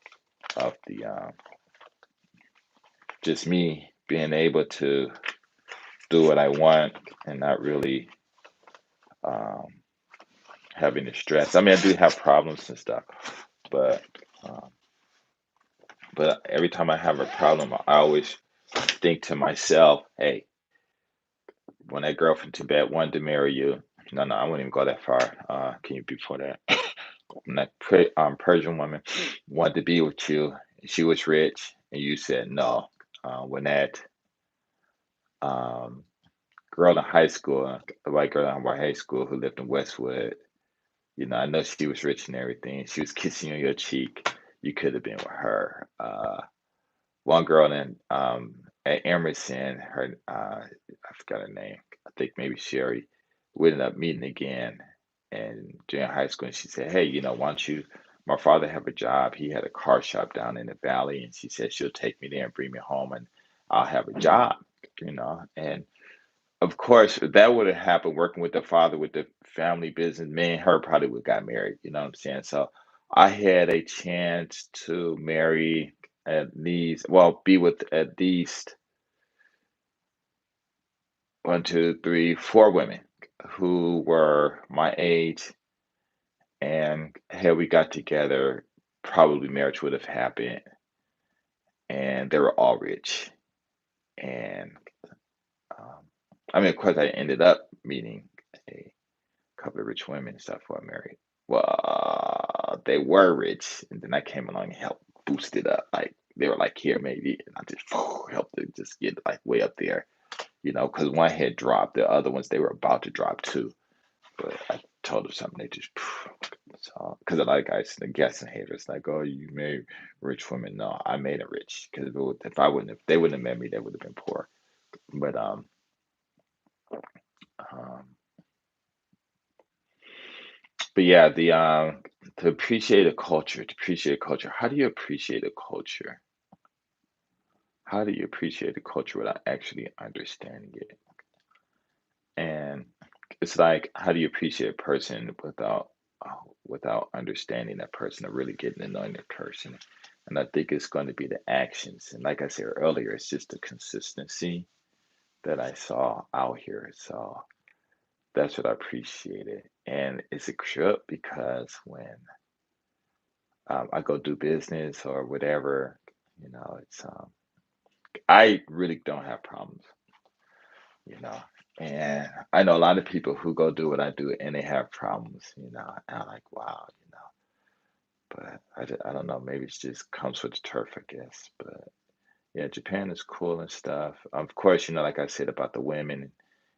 of the just me being able to do what I want and not really um, having the stress. I mean, I do have problems and stuff, but um, but every time I have a problem, I always think to myself, "Hey, when that girl from Tibet wanted to marry you, no, no, I wouldn't even go that far. Can you before that? When that Persian woman wanted to be with you, she was rich, and you said no. When that um, girl in high school, the white girl in high school who lived in Westwood, I know she was rich and everything. She was kissing you on your cheek. you could have been with her. One girl in at Emerson, her I forgot her name. I think maybe Sherry. We ended up meeting again in junior high school, and she said, "Hey, why don't you?" My father have a job. He had a car shop down in the valley, and she said she'll take me there and bring me home, and I'll have a job. And of course, if that would have happened working with the father with the family business, me and her probably would got married, you know what I'm saying? So I had a chance to marry at least, well, be with at least one, two, three, four women who were my age. And had we got together, probably marriage would have happened. And they were all rich. And um, I mean, of course, I ended up meeting a couple of rich women and stuff who I married. Well, they were rich, and then I came along and helped boost it up. Like they were like, here, maybe, and I just helped them just get like way up there, because one had dropped, the other ones they were about to drop too. But I told them something, they just so because a lot of guys, the guessing haters, like, oh, you married rich women. No, I made it rich because if I wouldn't, if they wouldn't have met me, they would have been poor. But um, But yeah, the to appreciate a culture, to appreciate a culture. How do you appreciate a culture? How do you appreciate a culture without actually understanding it? And it's like, how do you appreciate a person without understanding that person or really getting to know that person? And I think it's going to be the actions. And like I said earlier, it's just the consistency that I saw out here. So that's what I appreciated. And it's a trip because when I go do business or whatever, it's I really don't have problems, you know. And I know a lot of people who go do what I do and they have problems, and I'm like, wow, but I don't know, maybe it just comes with the turf, I guess. But yeah, Japan is cool and stuff. Of course, like I said about the women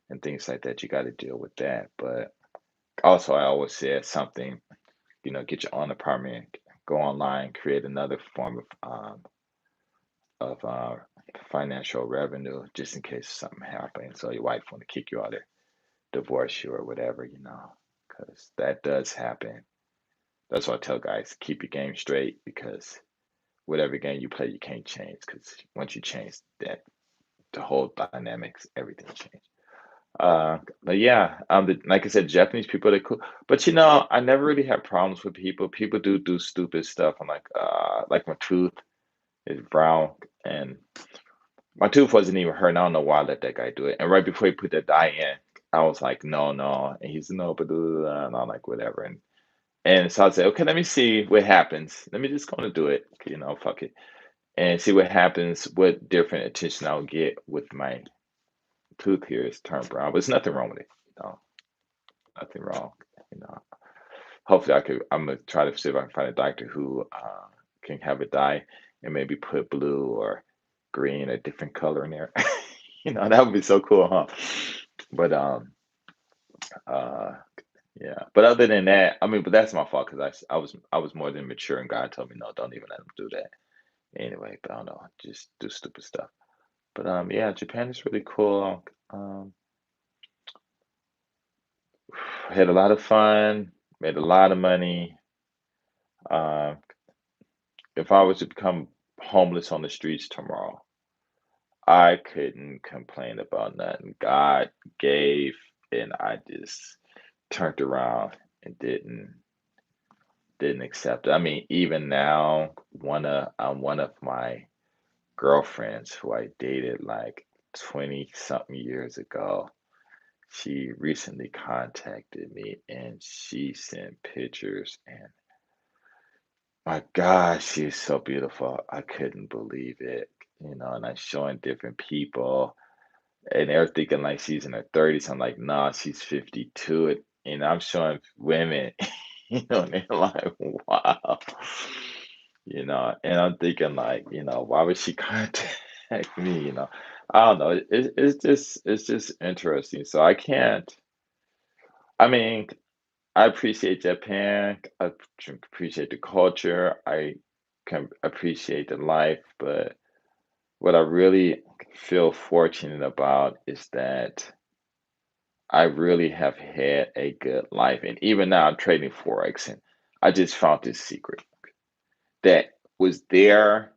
and things like that, you got to deal with that. But also, I always said something, get your own apartment, go online, create another form of financial revenue just in case something happens or your wife want to kick you out or divorce you or whatever, because that does happen. That's why I tell guys keep your game straight because whatever game you play, you can't change because once you change that, the whole dynamics, everything change. But yeah, like I said, Japanese people they're cool, but I never really had problems with people. People do stupid stuff. I'm like my tooth is brown and my tooth wasn't even hurting. I don't know why I let that guy do it. And right before he put that dye in, I was like, no, no. And he's no, but and I'm like, whatever. And so I said, okay, let me see what happens. Let me just gonna do it, fuck it, and see what happens. What different attention I'll get with my tooth here is turned brown, but there's nothing wrong with it. Nothing wrong. You know, hopefully I could. I'm gonna try to see if I can find a doctor who can have it dye and maybe put blue or green, a different color in there. That would be so cool, huh? But uh, yeah. But other than that, I mean, but that's my fault because I was more than mature, and God told me no, don't even let him do that. Anyway, but I don't know, just do stupid stuff. But yeah, Japan is really cool. Had a lot of fun, made a lot of money. Uh, if I was to become homeless on the streets tomorrow, I couldn't complain about nothing. God gave, and I just turned around and didn't accept it. I mean, even now, one of my girlfriends who I dated like 20 something years ago, she recently contacted me and she sent pictures and my gosh, she's so beautiful. I couldn't believe it. And I'm showing different people and they're thinking like she's in her 30s. I'm like, nah, she's 52. And I'm showing women, and they're like, wow. And I'm thinking like, why would she contact me? I don't know. It's just interesting. So I can't, I mean, I appreciate Japan. I appreciate the culture. I can appreciate the life, but what I really feel fortunate about is that I really have had a good life. And even now I'm trading Forex and I just found this secret that was there.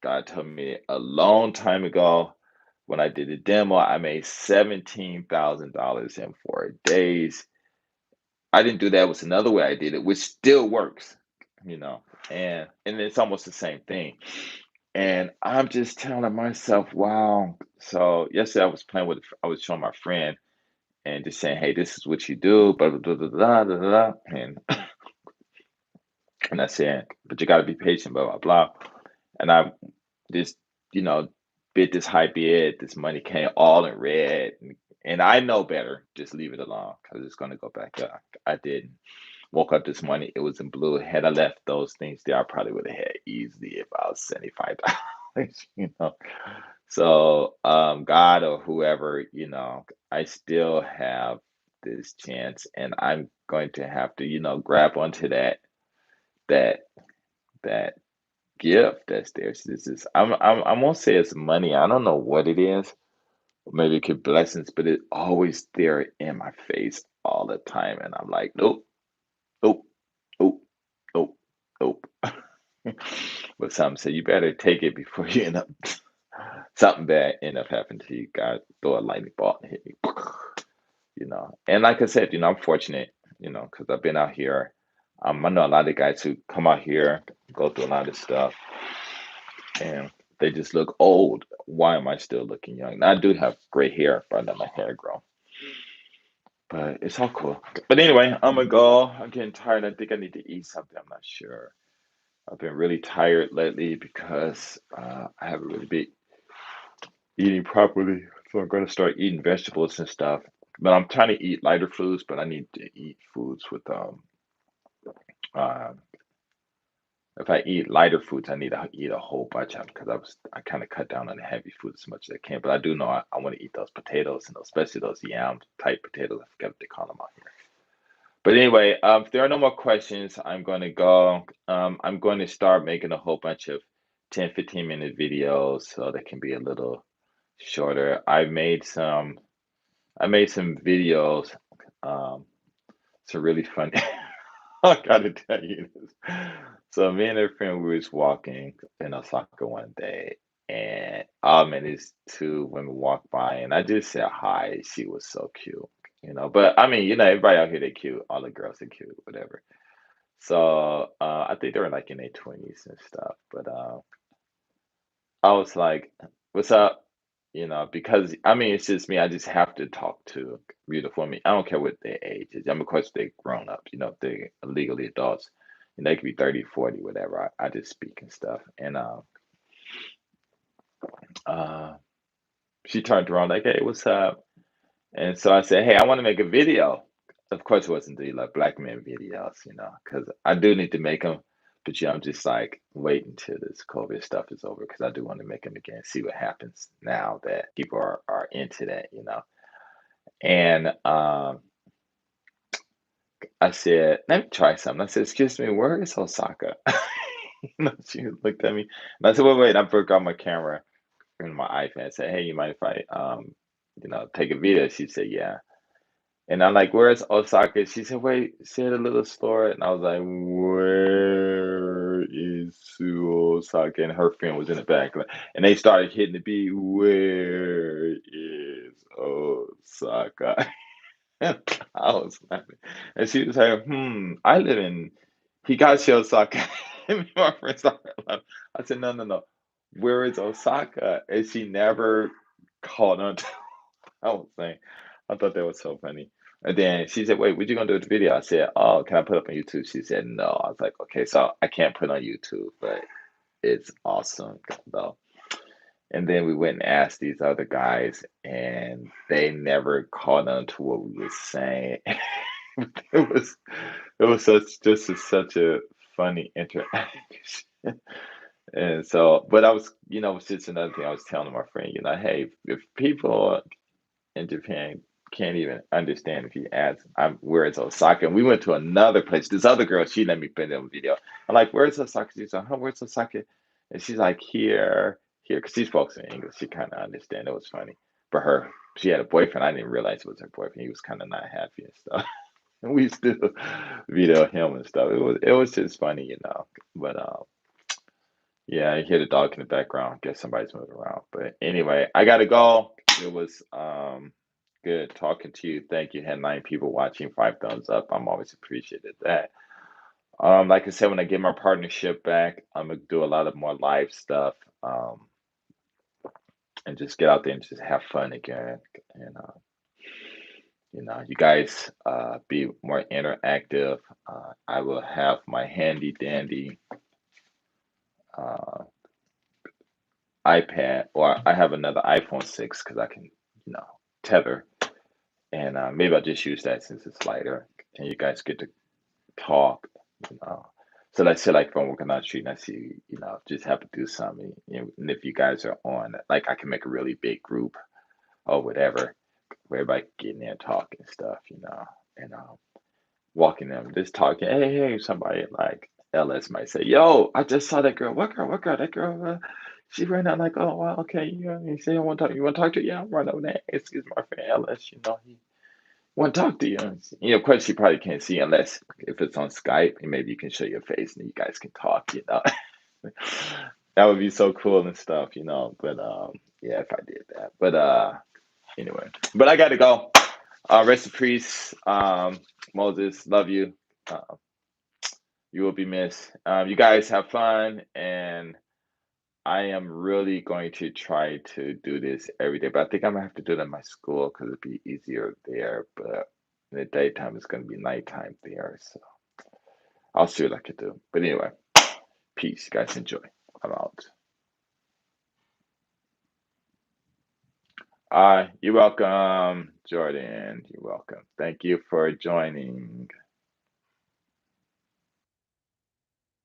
God told me a long time ago when I did the demo, I made $17,000 in 4 days. I didn't do that. Was another way I did it, which still works, you know, and it's almost the same thing. And I'm just telling myself, wow. So yesterday I was showing my friend and just saying, hey, this is what you do, blah blah blah blah blah blah, blah. And I said, but you got to be patient, blah blah blah. And I just, you know, bid this high bid, this money came all in red, and I know better. Just leave it alone because it's gonna go back up. I didn't. Woke up this morning, it was in blue. Had I left those things there, I probably would have had easily about $75, you know. So, God or whoever, you know, I still have this chance, and I'm going to have to, you know, grab onto that that gift that's there. So this is, I won't say it's money. I don't know what it is. Maybe it could be blessings, but it's always there in my face all the time, and I'm like, nope, nope, nope, nope, nope. But some say you better take it before you end up something bad end up happening to you. God throw a lightning bolt and hit me, you know. And like I said, you know, I'm fortunate, you know, because I've been out here. I know a lot of guys who come out here, go through a lot of stuff, and they just look old. Why am I still looking young? Now, I do have gray hair, but I let my hair grow. But it's all cool. But anyway, I'm gonna go. I'm getting tired. I think I need to eat something. I'm not sure. I've been really tired lately because I haven't really been eating properly. So I'm going to start eating vegetables and stuff. But I'm trying to eat lighter foods, but I need to eat foods with uh, if I eat lighter foods, I need to eat a whole bunch of them because I kind of cut down on the heavy food as much as I can. But I do know I want to eat those potatoes and especially those yam type potatoes. I forget what they call them out here. But anyway, if there are no more questions, I'm going to go. I'm going to start making a whole bunch of 10, 15-minute videos so they can be a little shorter. I made some videos. Um, it's really funny. I gotta tell you this. So me and a friend, we was walking in Osaka one day, and man, these two women walked by, and I just said hi. She was so cute, you know. But I mean, you know, everybody out here they cute. All the girls are cute, whatever. So I think they were like in their 20s and stuff. But I was like, "What's up?" You know, because I mean, it's just me. I just have to talk to beautiful women. I don't care what their age is. I mean, of course, they're grown up. You know, if they're legally adults, and they could be 30, 40, whatever. I just speak and stuff. And uh, she turned around like, "Hey, what's up?" And so I said, "Hey, I want to make a video." Of course, it wasn't the like black men videos, you know, because I do need to make them. But yeah, I'm just like waiting till this COVID stuff is over because I do want to make them again, see what happens now that people are into that, you know. And I said, "Let me try something." I said, "Excuse me, where is Osaka?" You know, she looked at me, and I said, "Wait, wait." I broke out my camera and my iPhone. I said, "Hey, you mind if I, you know, take a video?" She said, "Yeah." And I'm like, "Where's Osaka?" She said, "Wait, say it a little slower." And I was like, "Where is Osaka?" And her friend was in the back, and they started hitting the beat. Where is Osaka? I was laughing. And she was like, I live in Higashiyosaka. And me and my friend started laughing. I said, no, no, no. Where is Osaka? And she never caught on to what I was saying. I thought that was so funny. And then she said, wait, what you gonna do with the video? I said, oh, can I put it up on YouTube? She said, no. I was like, okay, so I can't put it on YouTube, but it's awesome though. And then we went and asked these other guys, and they never caught on to what we were saying. It was it was such a funny interaction. And so, but I was, was just another thing I was telling my friend, hey, if people in Japan can't even understand if he asks, where's Osaka? And we went to another place. This other girl, she let me put in a video. I'm like, where's Osaka? She's like, huh, where's Osaka? And she's like, here, because she spoke in English. She kind of understand. It was funny. But she had a boyfriend. I didn't realize it was her boyfriend. He was kind of not happy and stuff. And we still video him and stuff. It was just funny, But yeah, I hear the dog in the background. Guess somebody's moving around. But anyway, I gotta go. It was good talking to you. Thank you. Had 9 people watching, 5 thumbs up. I'm always appreciated that. Like I said, when I get my partnership back, I'm gonna do a lot of more live stuff. And just get out there and just have fun again. And you guys be more interactive. I will have my handy dandy uh, iPad, or I have another iPhone 6 because I can, tether, and maybe I'll just use that since it's lighter, and you guys get to talk. You know. So let's say like if I'm working on the street and I see, just have to do something, and if you guys are on, like I can make a really big group or whatever, where everybody getting there and talking and stuff, and walking them, just talking. Hey, somebody like LS might say, "Yo, I just saw that girl. What girl? What girl? That girl. She ran out." Like, "Oh, well, okay. You say I want to talk. You want to talk to her? Yeah, I'm right over there. Excuse my friend LS. He want to talk to you." Of course, she probably can't see unless if it's on Skype, and maybe you can show your face and you guys can talk. That would be so cool and stuff. But yeah, if I did that. But anyway, but I got to go. Rest in peace, Moses. Love you. Uh, you will be missed. You guys have fun, and I am really going to try to do this every day. But I think I'm gonna have to do it in my school because it'd be easier there. But in the daytime, it's gonna be nighttime there, so I'll see what I can do. But anyway, peace. You guys enjoy. I'm out. You're welcome, Jordan. You're welcome. Thank you for joining.